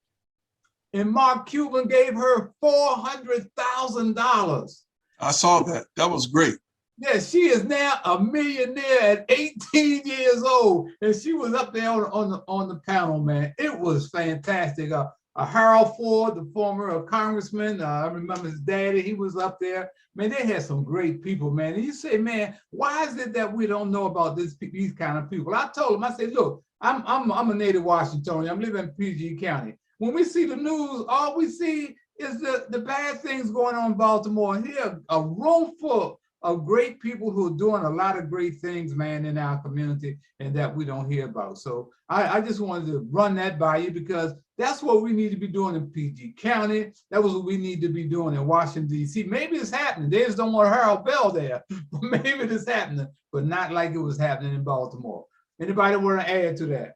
And Mark Cuban gave her $400,000. I saw that. That was great. Yeah, she is now a millionaire at 18 years old, and she was up there on the panel, man. It was fantastic. Harold Ford, the former congressman, I remember his daddy. He was up there. Man, they had some great people, man. And you say, man, why is it that we don't know about these kind of people? I told him, I said, look, I'm a native Washingtonian. I'm living in PG County. When we see the news, all we see is the bad things going on in Baltimore. Here, a room full of great people who are doing a lot of great things, man, in our community, and that we don't hear about. So I just wanted to run that by you, because that's what we need to be doing in PG County. That was what we need to be doing in Washington, D.C. Maybe it's happening. They just don't want Harold Bell there, but maybe it's happening, but not like it was happening in Baltimore. Anybody want to add to that?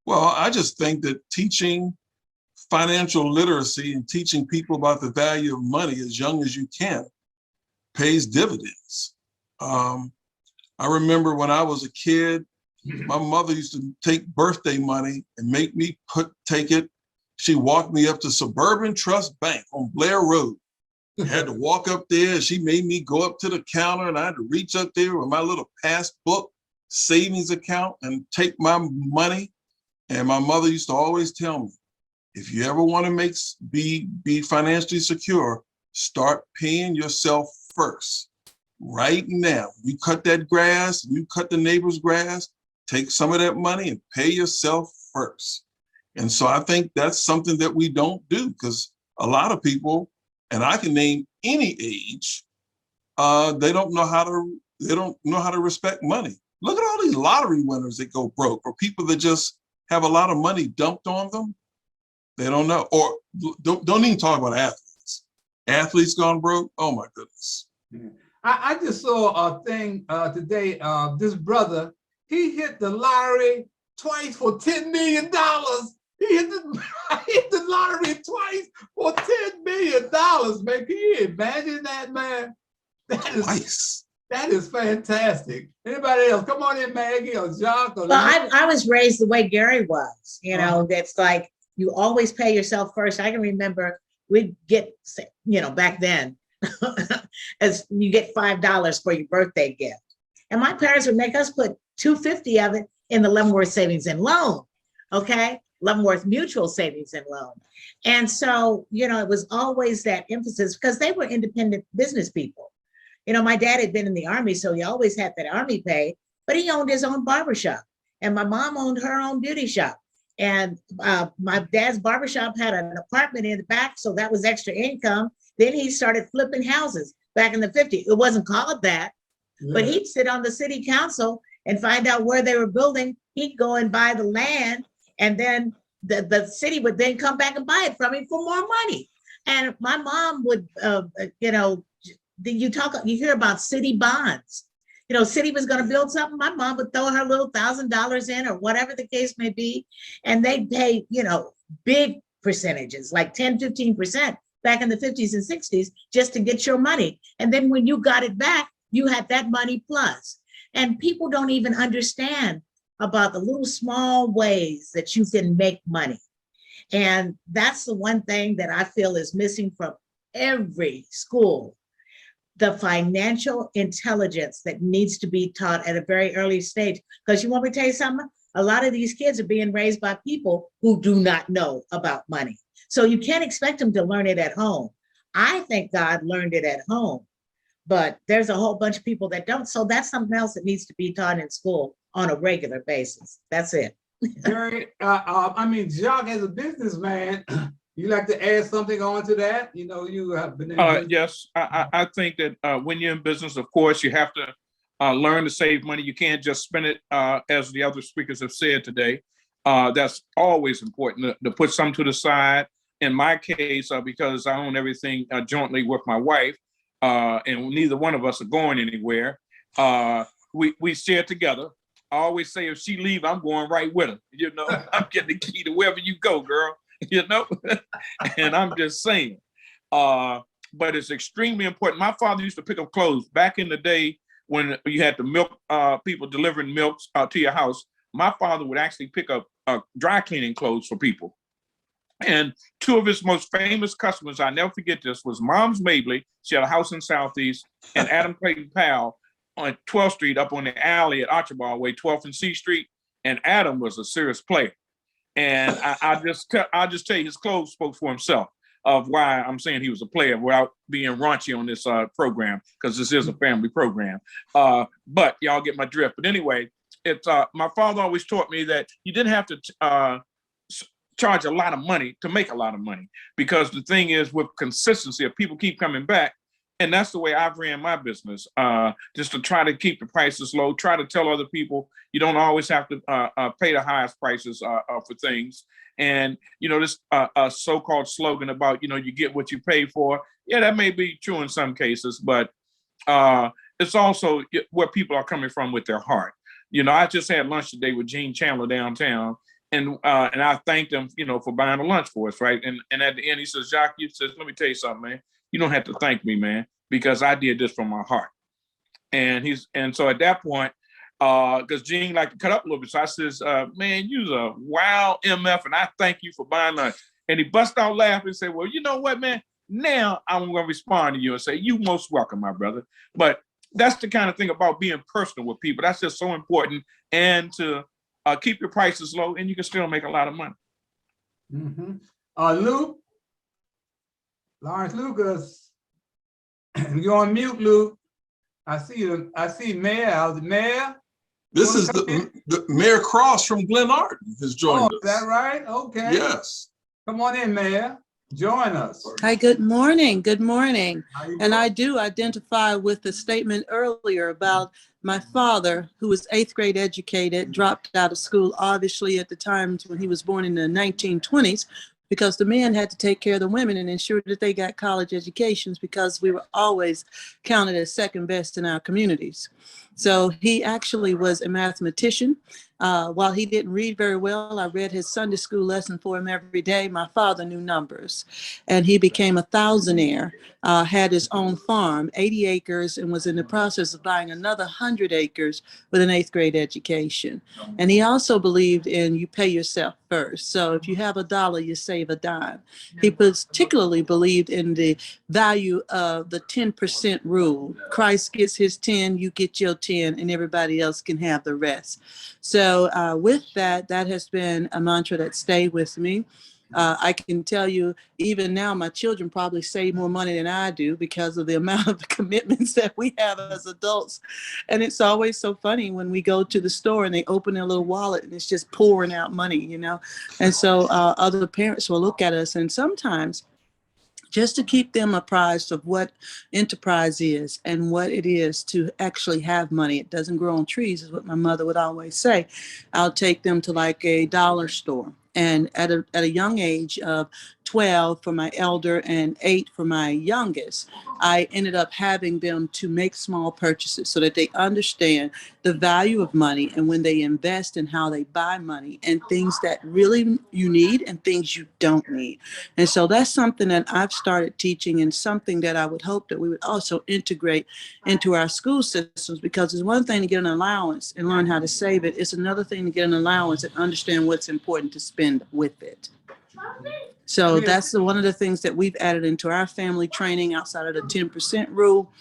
Well, I just think that teaching financial literacy and teaching people about the value of money as young as you can pays dividends. I remember when I was a kid, my mother used to take birthday money and make me take it. She walked me up to Suburban Trust Bank on Blair Road, I had to walk up there. She made me go up to the counter, and I had to reach up there with my little passbook savings account and take my money. And my mother used to always tell me, if you ever want to be financially secure, start paying yourself first. Right now, you cut that grass, you cut the neighbor's grass, take some of that money and pay yourself first. And so I think that's something that we don't do, because a lot of people, and I can name any age, they don't know how to respect money. Look at all these lottery winners that go broke, or people that just have a lot of money dumped on them. They don't know, or don't even talk about athletes. Athletes gone broke. Oh my goodness. I just saw a thing today. This brother, he hit the lottery twice for $10 million. He hit the lottery twice for $10 million, man. Can you imagine that, man? That is fantastic. Anybody else? Come on in, Maggie or Jacques. Or well, I was raised the way Gary was. You know, that's like you always pay yourself first. I can remember we'd get, back then, as you get $5 for your birthday gift. And my parents would make us put $250 of it in the Leavenworth Savings and Loan, okay? Leavenworth Mutual Savings and Loan. And so, it was always that emphasis because they were independent business people. My dad had been in the Army, so he always had that Army pay, but he owned his own barbershop. And my mom owned her own beauty shop. And my dad's barbershop had an apartment in the back, so that was extra income. Then he started flipping houses back in the 50s. It wasn't called that, but he'd sit on the city council and find out where they were building. He'd go and buy the land, and then the city would then come back and buy it from him for more money. And my mom would, you hear about city bonds. City was going to build something. My mom would throw her little $1,000 in, or whatever the case may be, and they'd pay, big percentages, like 10, 15% back in the 50s and 60s, just to get your money. And then when you got it back, you had that money plus. And people don't even understand about the little small ways that you can make money. And that's the one thing that I feel is missing from every school. The financial intelligence that needs to be taught at a very early stage. Because you want me to tell you something? A lot of these kids are being raised by people who do not know about money. So you can't expect them to learn it at home. I think God learned it at home, but there's a whole bunch of people that don't. So that's something else that needs to be taught in school on a regular basis. That's it. Gary, Jacques, as a businessman, you like to add something on to that? You have been in yes, I think that when you're in business, of course, you have to learn to save money. You can't just spend it, as the other speakers have said today. That's always important to put some to the side. In my case, because I own everything jointly with my wife, and neither one of us are going anywhere, we share together. I always say, if she leave, I'm going right with her. I'm getting the key to wherever you go, girl. And I'm just saying, but it's extremely important. My father used to pick up clothes back in the day when you had the milk people delivering milk to your house. My father would actually pick up dry cleaning clothes for people. And two of his most famous customers, I never forget this, was Mom's Mabley. She had a house in Southeast, and Adam Clayton Powell on 12th Street up on the alley at Archibald Way, 12th and C Street. And Adam was a serious player. And I'll just tell you, his clothes spoke for himself of why I'm saying he was a player without being raunchy on this program, because this is a family program. But y'all get my drift. But anyway, it's my father always taught me that you didn't have to charge a lot of money to make a lot of money, because the thing is, with consistency, if people keep coming back, and that's the way I've ran my business, just to try to keep the prices low, try to tell other people you don't always have to pay the highest prices for things. And, this so-called slogan about, you get what you pay for. Yeah, that may be true in some cases, but it's also where people are coming from with their heart. I just had lunch today with Gene Chandler downtown, and I thanked him, for buying a lunch for us, right? And at the end, he says, Jacques, let me tell you something, man. You don't have to thank me, man, because I did this from my heart. And so at that point, because Gene liked to cut up a little bit, so I says, man, you's a wild MF, and I thank you for buying lunch. And he bust out laughing and said, well, you know what, man? Now I'm going to respond to you and say, you most welcome, my brother. But that's the kind of thing about being personal with people. That's just so important. And to keep your prices low, and you can still make a lot of money. Luke, Lawrence Lucas, you're on mute, Luke. I see you. I see Mayor. Mayor. This is the Mayor Cross from Glenarden has joined us. Is that right? Okay. Yes. Come on in, Mayor. Join us. Hi, good morning. Good morning. And I do identify with the statement earlier about my father, who was 8th grade educated, dropped out of school, obviously at the time when he was born in the 1920s, because the men had to take care of the women and ensure that they got college educations, because we were always counted as second best in our communities. So he actually was a mathematician. While he didn't read very well, I read his Sunday school lesson for him every day. My father knew numbers, and he became a thousandaire, had his own farm, 80 acres, and was in the process of buying another 100 acres with an 8th grade education. And he also believed in you pay yourself first. So if you have $1, you save a dime. He particularly believed in the value of the 10% rule. Christ gets his 10, you get your 10, and everybody else can have the rest. So with that has been a mantra that stayed with me. I can tell you, even now, my children probably save more money than I do because of the amount of commitments that we have as adults. And it's always so funny when we go to the store and they open their little wallet and it's just pouring out money, you know. And so other parents will look at us, and sometimes just to keep them apprised of what enterprise is and what it is to actually have money. It doesn't grow on trees, is what my mother would always say. I'll take them to like a dollar store. And at a young age of 12 for my elder and 8 for my youngest, I ended up having them to make small purchases so that they understand the value of money, and when they invest and how they buy money, and things that really you need and things you don't need. And so that's something that I've started teaching, and something that I would hope that we would also integrate into our school systems, because it's one thing to get an allowance and learn how to save it. It's another thing to get an allowance and understand what's important to spend with it. So that's one of the things that we've added into our family training outside of the 10% rule.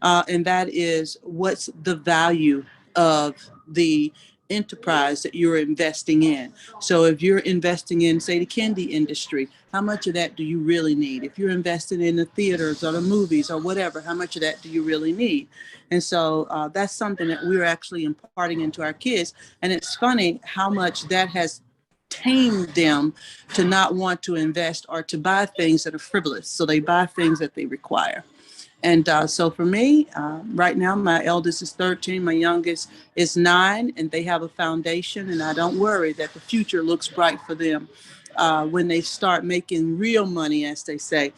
And that is, what's the value of the enterprise that you're investing in? So if you're investing in, say, the candy industry, how much of that do you really need? If you're investing in the theaters or the movies or whatever, how much of that do you really need? And so that's something that we're actually imparting into our kids. And it's funny how much that has tamed them to not want to invest or to buy things that are frivolous. So they buy things that they require. And so for me, right now, my eldest is 13, my youngest is 9, and they have a foundation, and I don't worry that the future looks bright for them. When they start making real money, as they say,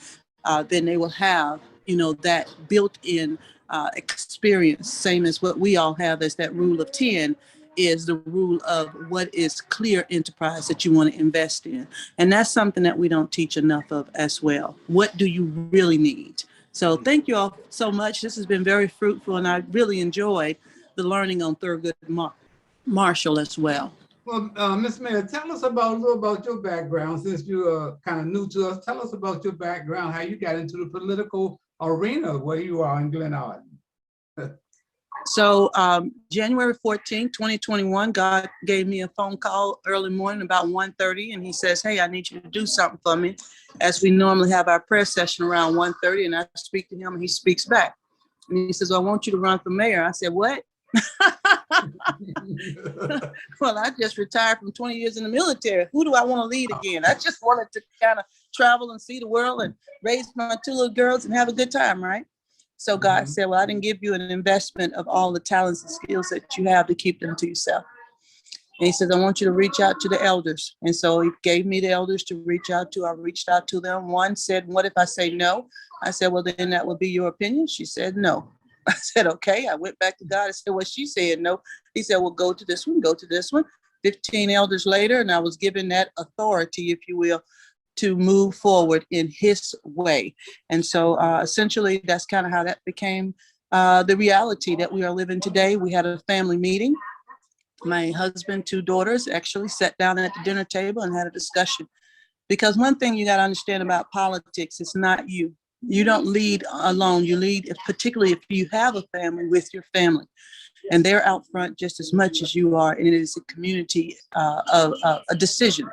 then they will have, you know, that built-in experience, same as what we all have as that rule of 10, is the rule of what is clear enterprise that you want to invest in. And that's something that we don't teach enough of as well. What do you really need? So thank you all so much. This has been very fruitful, and I really enjoyed the learning on Thurgood Marshall as well. Well, Ms. Mayor, tell us a little about your background, since you're kind of new to us. Tell us about your background, how you got into the political arena where you are in Glenarden. So January 14, 2021, God gave me a phone call early morning about 1:30, and he says, hey, I need you to do something for me. As we normally have our prayer session around 1:30, and I speak to him and he speaks back. And he says, I want you to run for mayor. I said, what? Well, I just retired from 20 years in the military. Who do I want to lead again? I just wanted to kind of travel and see the world and raise my 2 little girls and have a good time, right? So God said, well, I didn't give you an investment of all the talents and skills that you have to keep them to yourself. And he says, I want you to reach out to the elders. And so he gave me the elders to reach out to. I reached out to them. One said, what if I say no? I said, well, then that would be your opinion. She said, no. I said, okay. I went back to God and said, well, she said no. He said, well, go to this one, go to this one. 15 elders later, and I was given that authority, if you will, to move forward in his way. And so essentially, that's kind of how that became the reality that we are living today. We had a family meeting. My husband, 2 daughters actually sat down at the dinner table and had a discussion. Because one thing you got to understand about politics, it's not you. You don't lead alone. You lead, particularly if you have a family, with your family. And they're out front just as much as you are. And it is a community, a decision.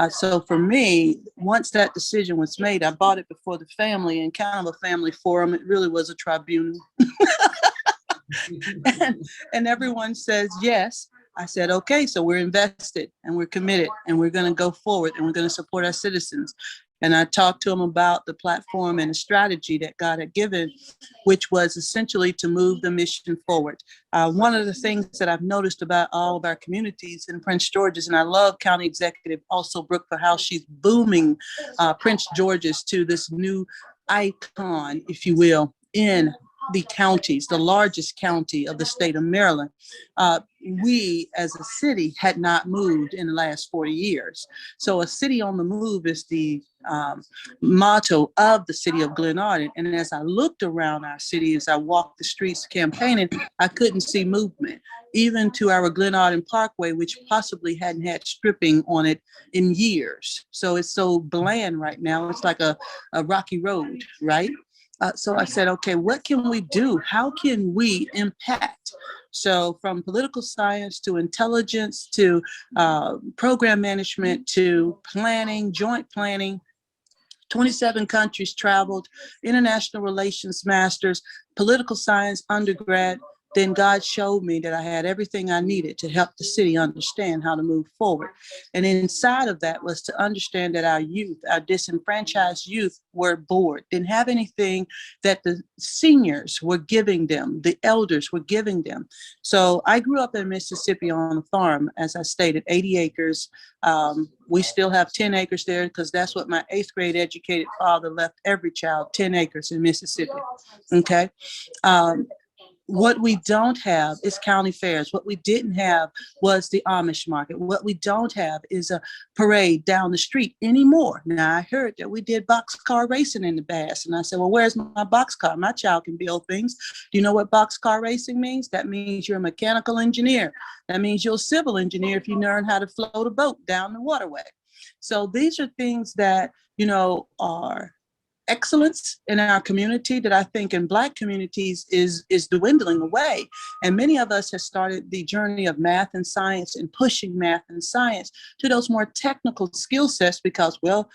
So for me, once that decision was made, I bought it before the family, and kind of a family forum. It really was a tribunal. and everyone says yes. I said, okay, so we're invested and we're committed and we're going to go forward and we're going to support our citizens. And I talked to them about the platform and the strategy that God had given, which was essentially to move the mission forward. One of the things that I've noticed about all of our communities in Prince George's, and I love County Executive also Brooke for how she's booming Prince George's to this new icon, if you will, in the counties, the largest county of the state of Maryland. We as a city had not moved in the last 40 years. So a city on the move is the motto of the city of Glenarden. And as I looked around our city, as I walked the streets campaigning, I couldn't see movement, even to our Glenarden Parkway, which possibly hadn't had stripping on it in years. So it's so bland right now. It's like a rocky road, right? So I said, okay, what can we do? How can we impact? So from political science to intelligence to program management to planning, joint planning, 27 countries traveled, international relations masters, political science undergrad. Then God showed me that I had everything I needed to help the city understand how to move forward. And inside of that was to understand that our youth, our disenfranchised youth, were bored, didn't have anything that the seniors were giving them, the elders were giving them. So I grew up in Mississippi on a farm, as I stated, 80 acres. We still have 10 acres there because that's what my 8th grade educated father left every child, 10 acres in Mississippi. Okay. What we don't have is county fairs. What we didn't have was the Amish market. What we don't have is a parade down the street anymore. Now, I heard that we did boxcar racing in the past. And I said, well, where's my boxcar? My child can build things. Do you know what boxcar racing means? That means you're a mechanical engineer. That means you're a civil engineer if you learn how to float a boat down the waterway. So these are things that, are excellence in our community that I think in Black communities is dwindling away. And many of us have started the journey of math and science and pushing math and science to those more technical skill sets because, well,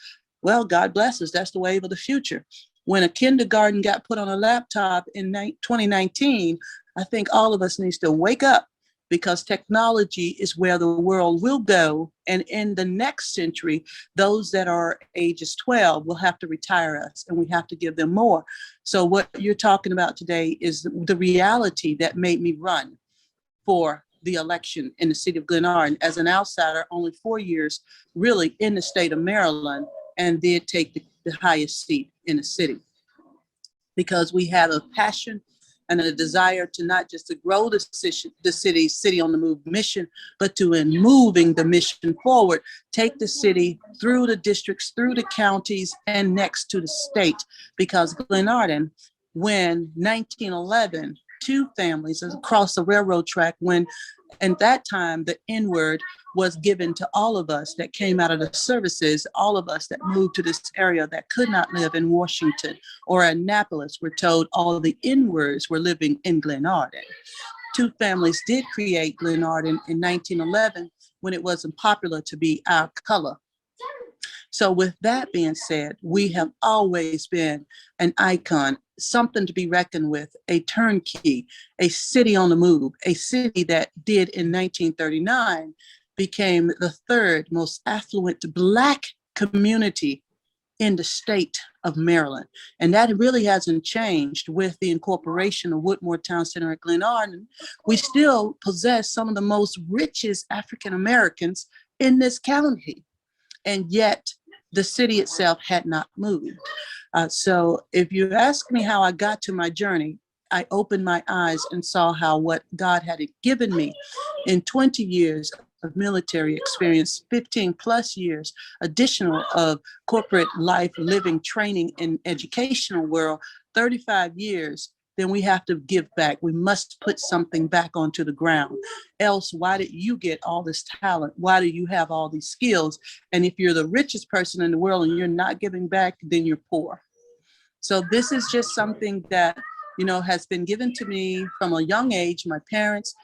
God bless us, that's the wave of the future. When a kindergarten got put on a laptop in 2019, I think all of us needs to wake up because technology is where the world will go. And in the next century, those that are ages 12 will have to retire us and we have to give them more. So what you're talking about today is the reality that made me run for the election in the city of Glenarden as an outsider, only 4 years really in the state of Maryland, and did take the highest seat in the city. Because we had a passion and a desire to not just to grow the city on the move mission, but to in moving the mission forward, take the city through the districts, through the counties, and next to the state. Because Glenarden, when 1911, 2 families across the railroad track, when at that time the N-word was given to all of us that came out of the services, all of us that moved to this area that could not live in Washington or Annapolis were told all of the N-words were living in Glenarden. 2 families did create Glenarden in 1911 when it wasn't popular to be our color. So with that being said, we have always been an icon, something to be reckoned with, a turnkey, a city on the move, a city that did in 1939 became the 3rd most affluent Black community in the state of Maryland. And that really hasn't changed with the incorporation of Woodmore Town Center at Glenarden. We still possess some of the most richest African Americans in this county. And yet the city itself had not moved. So if you ask me how I got to my journey, I opened my eyes and saw how what God had given me in 20 years of military experience, 15 plus years additional of corporate life, living, training in educational world, 35 years, then we have to give back. We must put something back onto the ground. Else, why did you get all this talent? Why do you have all these skills? And if you're the richest person in the world and you're not giving back, then you're poor. So this is just something that, you know, has been given to me from a young age. My parents,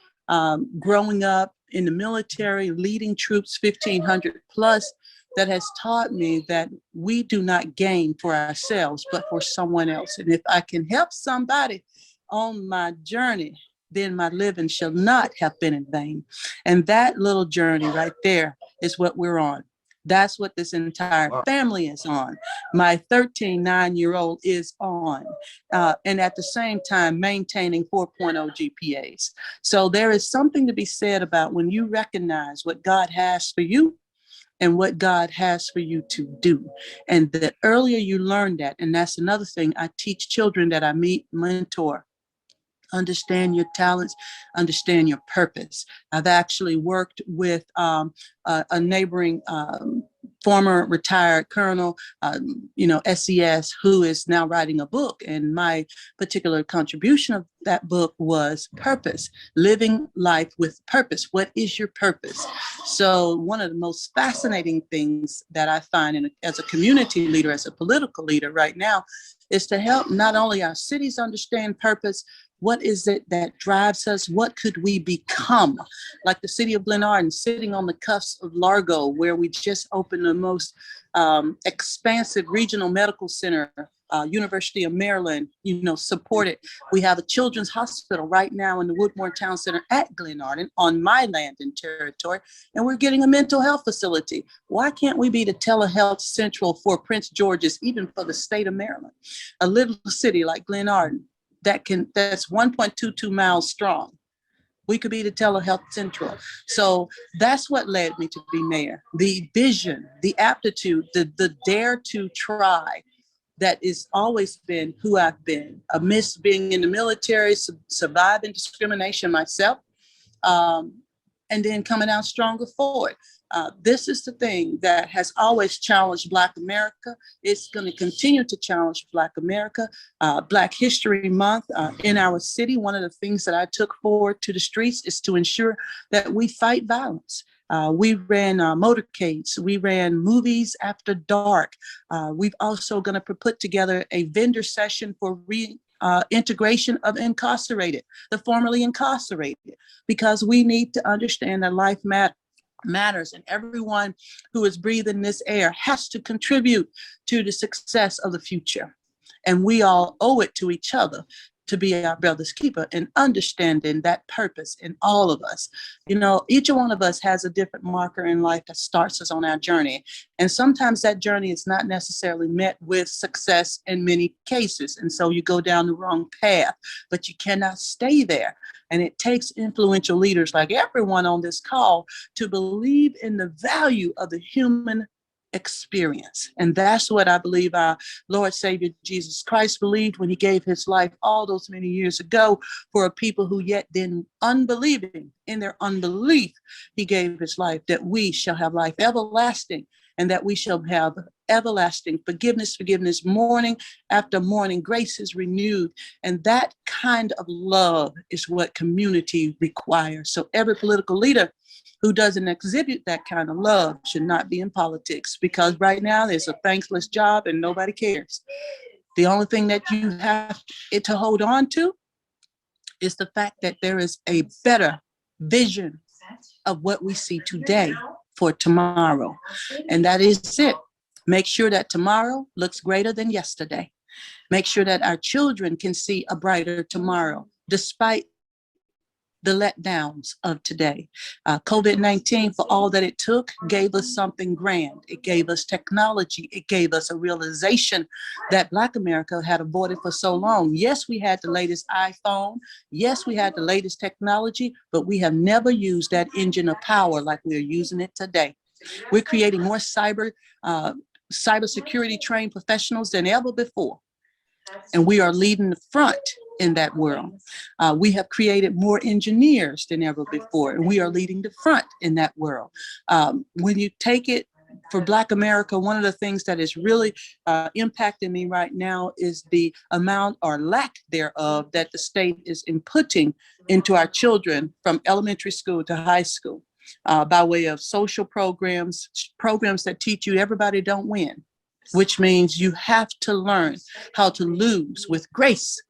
growing up in the military, leading troops 1,500 plus, that has taught me that we do not gain for ourselves, but for someone else. And if I can help somebody on my journey, then my living shall not have been in vain. And that little journey right there is what we're on. That's what this entire family is on. My 9-year-old is on, and at the same time maintaining 4.0 GPAs. So there is something to be said about when you recognize what God has for you and what God has for you to do. And the earlier you learn that, and that's another thing I teach children that I mentor. Understand your talents, understand your purpose. I've actually worked with a neighboring former retired colonel, SES, who is now writing a book. And my particular contribution of that book was purpose, living life with purpose. What is your purpose? So one of the most fascinating things that I find as a community leader, as a political leader right now, is to help not only our cities understand purpose. What is it that drives us? What could we become? Like the city of Glenarden, sitting on the cusp of Largo, where we just opened the most expansive regional medical center, University of Maryland, supported. We have a children's hospital right now in the Woodmore Town Center at Glenarden on my land and territory, and we're getting a mental health facility. Why can't we be the telehealth central for Prince George's, even for the state of Maryland? A little city like Glenarden, that's 1.22 miles strong. We could be the telehealth central. So that's what led me to be mayor. The vision, the aptitude, the dare to try, that has always been who I've been. Amidst being in the military, surviving discrimination myself, and then coming out stronger for it. This is the thing that has always challenged Black America. It's going to continue to challenge Black America. Black History Month in our city, one of the things that I took forward to the streets is to ensure that we fight violence. We ran motorcades. We ran movies after dark. We've also going to put together a vendor session for integration of incarcerated, the formerly incarcerated, because we need to understand that life matters, and everyone who is breathing this air has to contribute to the success of the future. And we all owe it to each other to be our brother's keeper, and understanding that purpose in all of us. Each one of us has a different marker in life that starts us on our journey. And sometimes that journey is not necessarily met with success in many cases. And so you go down the wrong path, but you cannot stay there. And it takes influential leaders like everyone on this call to believe in the value of the human experience. And that's what I believe our Lord Savior Jesus Christ believed when he gave his life all those many years ago for a people who yet then unbelieving. In their unbelief, he gave his life that we shall have life everlasting, and that we shall have everlasting forgiveness, morning after morning. Grace is renewed. And that kind of love is what community requires. So every political leader who doesn't exhibit that kind of love should not be in politics, because right now there's a thankless job and nobody cares. The only thing that you have to hold on to is the fact that there is a better vision of what we see today for tomorrow. And that is it. Make sure that tomorrow looks greater than yesterday. Make sure that our children can see a brighter tomorrow, despite the letdowns of today. COVID-19, for all that it took, gave us something grand. It gave us technology. It gave us a realization that Black America had avoided for so long. Yes, we had the latest iPhone. Yes, we had the latest technology, but we have never used that engine of power like we are using it today. We're creating more cybersecurity trained professionals than ever before. And we are leading the front in that world. We have created more engineers than ever before, and we are leading the front in that world. When you take it for Black America, one of the things that is really impacting me right now is the amount or lack thereof that the state is inputting into our children from elementary school to high school by way of social programs that teach you everybody don't win. which means you have to learn how to lose with grace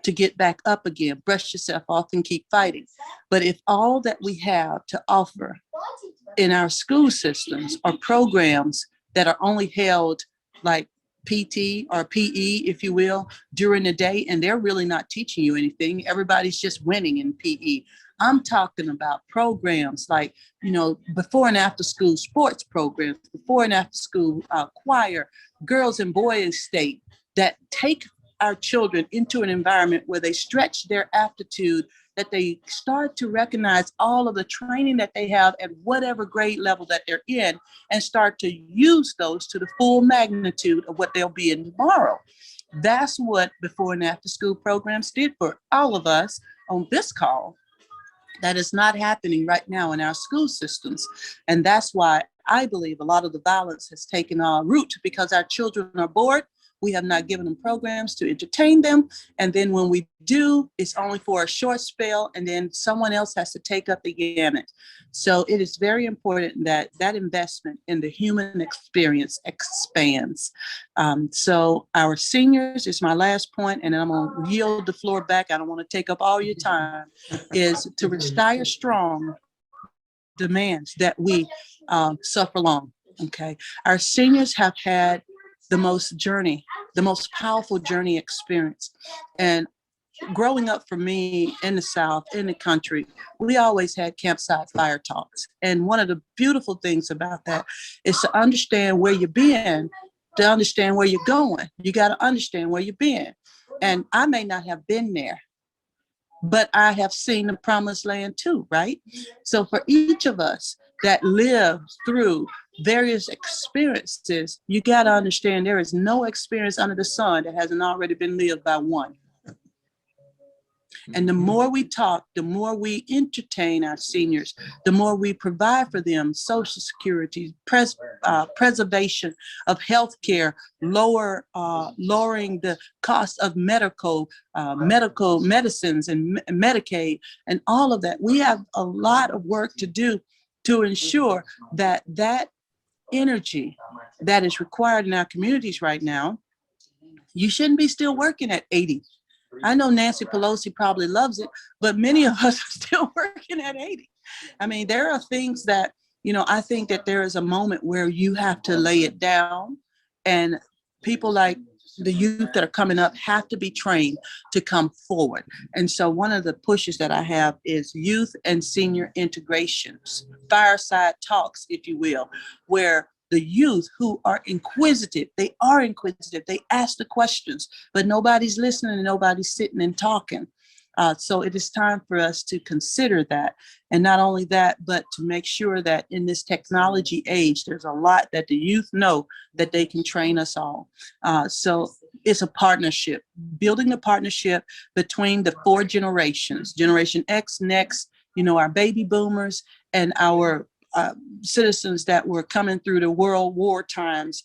to get back up again, brush yourself off and keep fighting. But if all that we have to offer in our school systems are programs that are only held like PT or PE, if you will, during the day, and they're really not teaching you anything, everybody's just winning in PE. I'm talking about programs like, before and after school sports programs, before and after school choir, girls and boys state, that take our children into an environment where they stretch their aptitude, that they start to recognize all of the training that they have at whatever grade level that they're in, and start to use those to the full magnitude of what they'll be in tomorrow. That's what before and after school programs did for all of us on this call. That is not happening right now in our school systems. And that's why I believe a lot of the violence has taken root, because our children are bored. We have not given them programs to entertain them. And then when we do, it's only for a short spell, and then someone else has to take up the gamut. So it is very important that that investment in the human experience expands. So our seniors is my last point, and then I'm going to yield the floor back. I don't want to take up all your time, is to retire strong demands that we suffer long. Okay. Our seniors have had the most powerful journey experience. And growing up for me in the South, in the country, we always had campsite fire talks. And one of the beautiful things about that is to understand where you've been, to understand where you're going. You got to understand where you've been. And I may not have been there, but I have seen the promised land too, right? So for each of us that live through various experiences, you got to understand there is no experience under the sun that hasn't already been lived by one. And the more we talk, the more we entertain our seniors, the more we provide for them Social Security, preservation of healthcare, lowering the cost of medical medicines and Medicaid, and all of that. We have a lot of work to do to ensure that that energy that is required in our communities right now, you shouldn't be still working at 80. I know Nancy Pelosi probably loves it, but many of us are still working at 80. I mean, there are things that, I think that there is a moment where you have to lay it down, and people like the youth that are coming up have to be trained to come forward. And so one of the pushes that I have is youth and senior integrations, fireside talks, if you will, where the youth who are inquisitive, they ask the questions, but nobody's listening and nobody's sitting and talking. So it is time for us to consider that. And not only that, but to make sure that in this technology age, there's a lot that the youth know that they can train us all. So it's a partnership, building a partnership between the four generations, Generation X, next, our baby boomers, and our citizens that were coming through the World War times.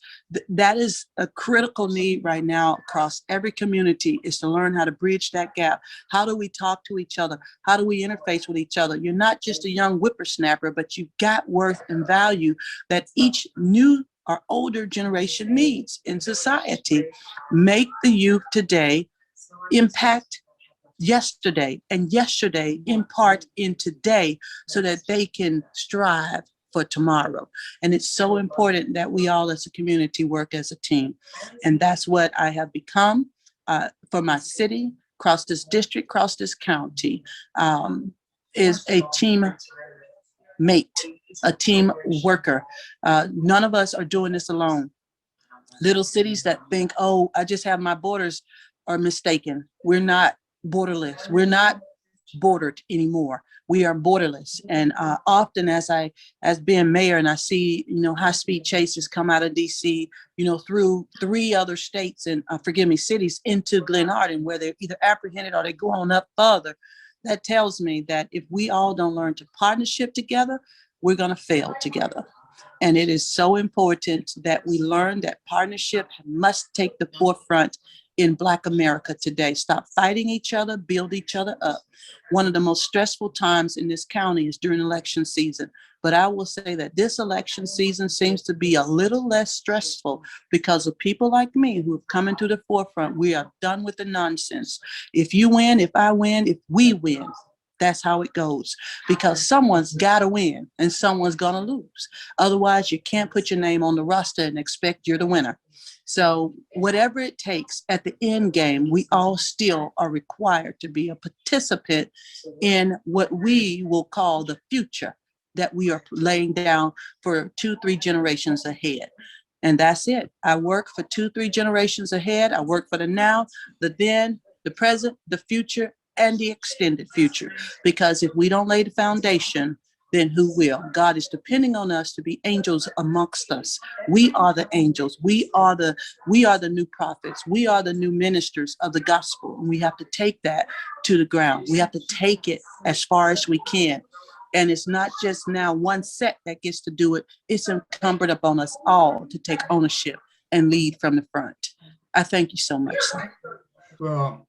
That is a critical need right now across every community, is to learn how to bridge that gap. How do we talk to each other? How do we interface with each other? You're not just a young whippersnapper, but you've got worth and value that each new or older generation needs in society. Make the youth today impact yesterday, and yesterday impart in today, so that they can strive for tomorrow. And it's so important that we all as a community work as a team. And that's what I have become for my city, across this district, across this county, is a team mate, a team worker. None of us are doing this alone. Little cities that think, oh, I just have my borders, are mistaken. We're not borderless. We're not bordered anymore. We are borderless. And often as being mayor, and I see, high-speed chases come out of DC, through 3 other states and cities into Glenarden, where they're either apprehended or they go on up further. That tells me that if we all don't learn to partnership together, we're going to fail together. And it is so important that we learn that partnership must take the forefront in Black America today. Stop fighting each other, build each other up. One of the most stressful times in this county is during election season. But I will say that this election season seems to be a little less stressful because of people like me who have come into the forefront. We are done with the nonsense. If you win, if I win, if we win, that's how it goes, because someone's got to win and someone's going to lose. Otherwise, you can't put your name on the roster and expect you're the winner. So whatever it takes at the end game, we all still are required to be a participant in what we will call the future that we are laying down for 2-3 generations ahead. And that's it. I work for 2-3 generations ahead. I work for the now, the then, the present, the future, and the extended future. Because if we don't lay the foundation, then who will? God is depending on us to be angels amongst us. We are the angels. We are the new prophets. We are the new ministers of the gospel. And we have to take that to the ground. We have to take it as far as we can. And it's not just now one set that gets to do it. It's incumbent upon us all to take ownership and lead from the front. I thank you so much, sir. Well,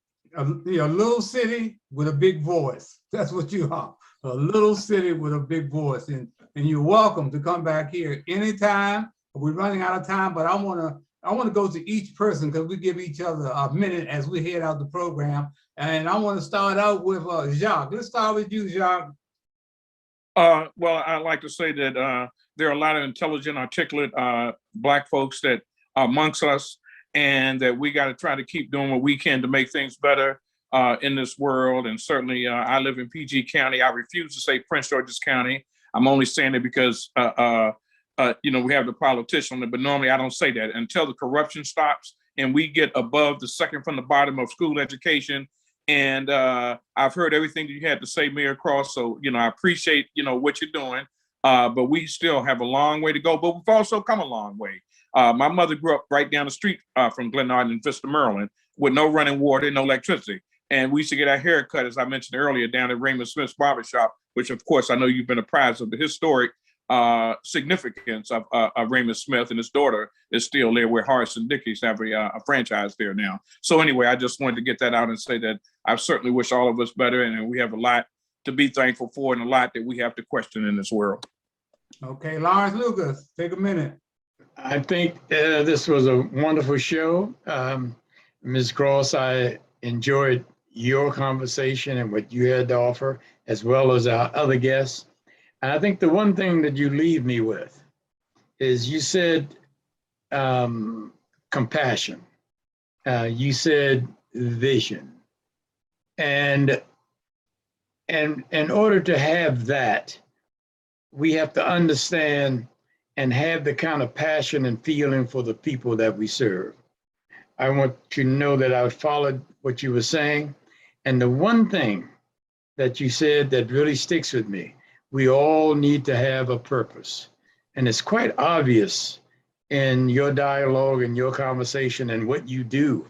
you're a little city with a big voice. That's what you are. A little city with a big voice. And you're welcome to come back here anytime. We're running out of time, but I want to go to each person because we give each other a minute as we head out the program. And I want to start out with Jacques. Let's start with you, Jacques. Well, I'd like to say that there are a lot of intelligent, articulate Black folks that are amongst us, and that we got to try to keep doing what we can to make things better in this world. And certainly I live in PG County. I refuse to say Prince George's County. I'm only saying it because, we have the politician, but normally I don't say that until the corruption stops and we get above the second from the bottom of school education. And I've heard everything that you had to say, Mayor Cross. So, I appreciate, what you're doing, but we still have a long way to go, but we've also come a long way. My mother grew up right down the street from Glenarden in Vista, Maryland, with no running water, no electricity. And we used to get our hair cut, as I mentioned earlier, down at Raymond Smith's barbershop, which, of course, I know you've been apprised of the historic significance of Raymond Smith, and his daughter is still there, where Horace and Dickies have a franchise there now. So anyway, I just wanted to get that out and say that I certainly wish all of us better, and we have a lot to be thankful for and a lot that we have to question in this world. Okay, Lawrence Lucas, take a minute. I think this was a wonderful show. Ms. Cross, I enjoyed your conversation and what you had to offer, as well as our other guests. And I think the one thing that you leave me with is you said compassion. You said vision. And in order to have that, we have to understand and have the kind of passion and feeling for the people that we serve. I want you to know that I followed what you were saying. And the one thing that you said that really sticks with me, we all need to have a purpose. And it's quite obvious in your dialogue and your conversation and what you do.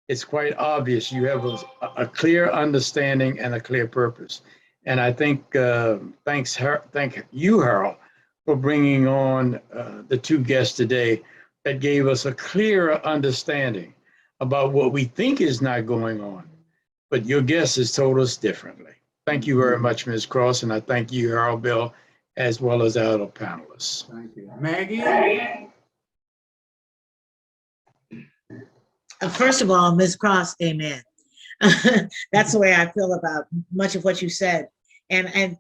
It's quite obvious you have a clear understanding and a clear purpose. And I think, thank you, Harold, for bringing on the two guests today that gave us a clearer understanding about what we think is not going on. But your guest has told us differently. Thank you very much, Ms. Cross, and I thank you, Harold Bell, as well as our other panelists. Thank you. Maggie? First of all, Ms. Cross, amen. That's the way I feel about much of what you said. And I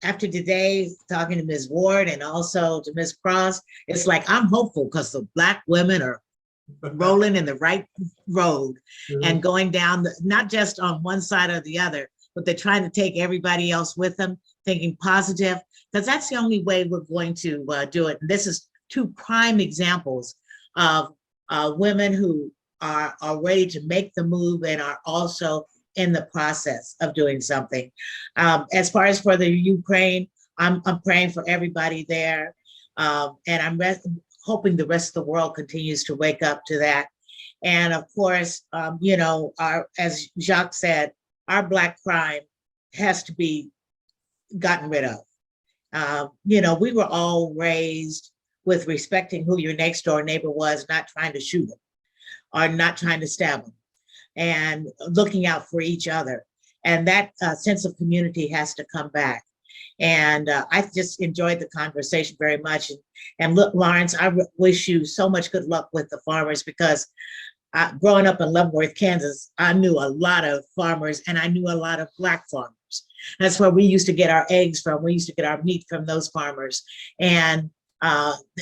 after today, talking to Ms. Ward and also to Ms. Cross, it's like I'm hopeful because the Black women are rolling in the right road and going down, not just on one side or the other, but they're trying to take everybody else with them, thinking positive, because that's the only way we're going to do it. And this is two prime examples of women who are ready to make the move and are also in the process of doing something. As far as for the Ukraine, I'm praying for everybody there. And I'm hoping the rest of the world continues to wake up to that. And of course, as Jacques said, our Black crime has to be gotten rid of. We were all raised with respecting who your next door neighbor was, not trying to shoot him. are not trying to stab them and looking out for each other. And that sense of community has to come back. And I just enjoyed the conversation very much. And look, Lawrence, I wish you so much good luck with the farmers, because growing up in Leavenworth, Kansas, I knew a lot of farmers, and I knew a lot of Black farmers. That's where we used to get our eggs from. We used to get our meat from those farmers. And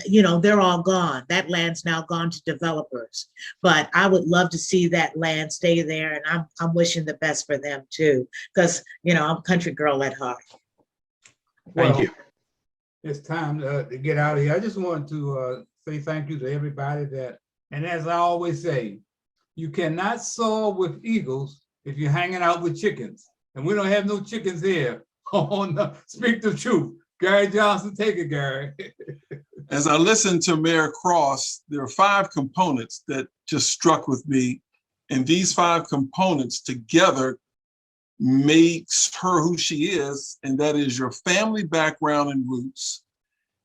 you know, they're all gone. That land's now gone to developers. But I would love to see that land stay there, and I'm wishing the best for them too, because you know, I'm a country girl at heart. Thank you. It's time to get out of here. I just want to say thank you to everybody and as I always say, you cannot soar with eagles if you're hanging out with chickens. And we don't have no chickens here. Oh, no. Speak the truth. Gary Johnson, take it, Gary. As I listened to Mayor Cross, there are 5 components that just struck with me. And these 5 components together makes her who she is. And that is your family background and roots,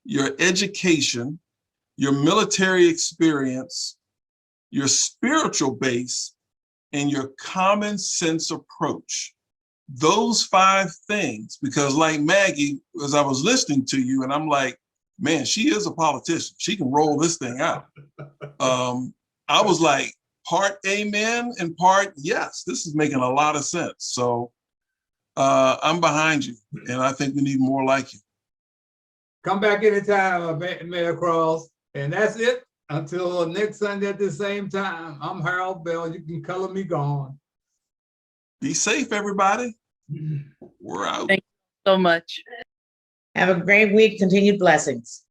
your education, your military experience, your spiritual base, and your common sense approach. Those 5 things, because like Maggie, as I was listening to you, and I'm like, man, she is a politician. She can roll this thing out. I was like, part amen and part yes. This is making a lot of sense. So I'm behind you, and I think we need more like you. Come back anytime, Mayor Cross. And that's it. Until next Sunday at the same time, I'm Harold Bell. You can color me gone. Be safe, everybody. We're out. Thank you so much. Have a great week. Continued blessings.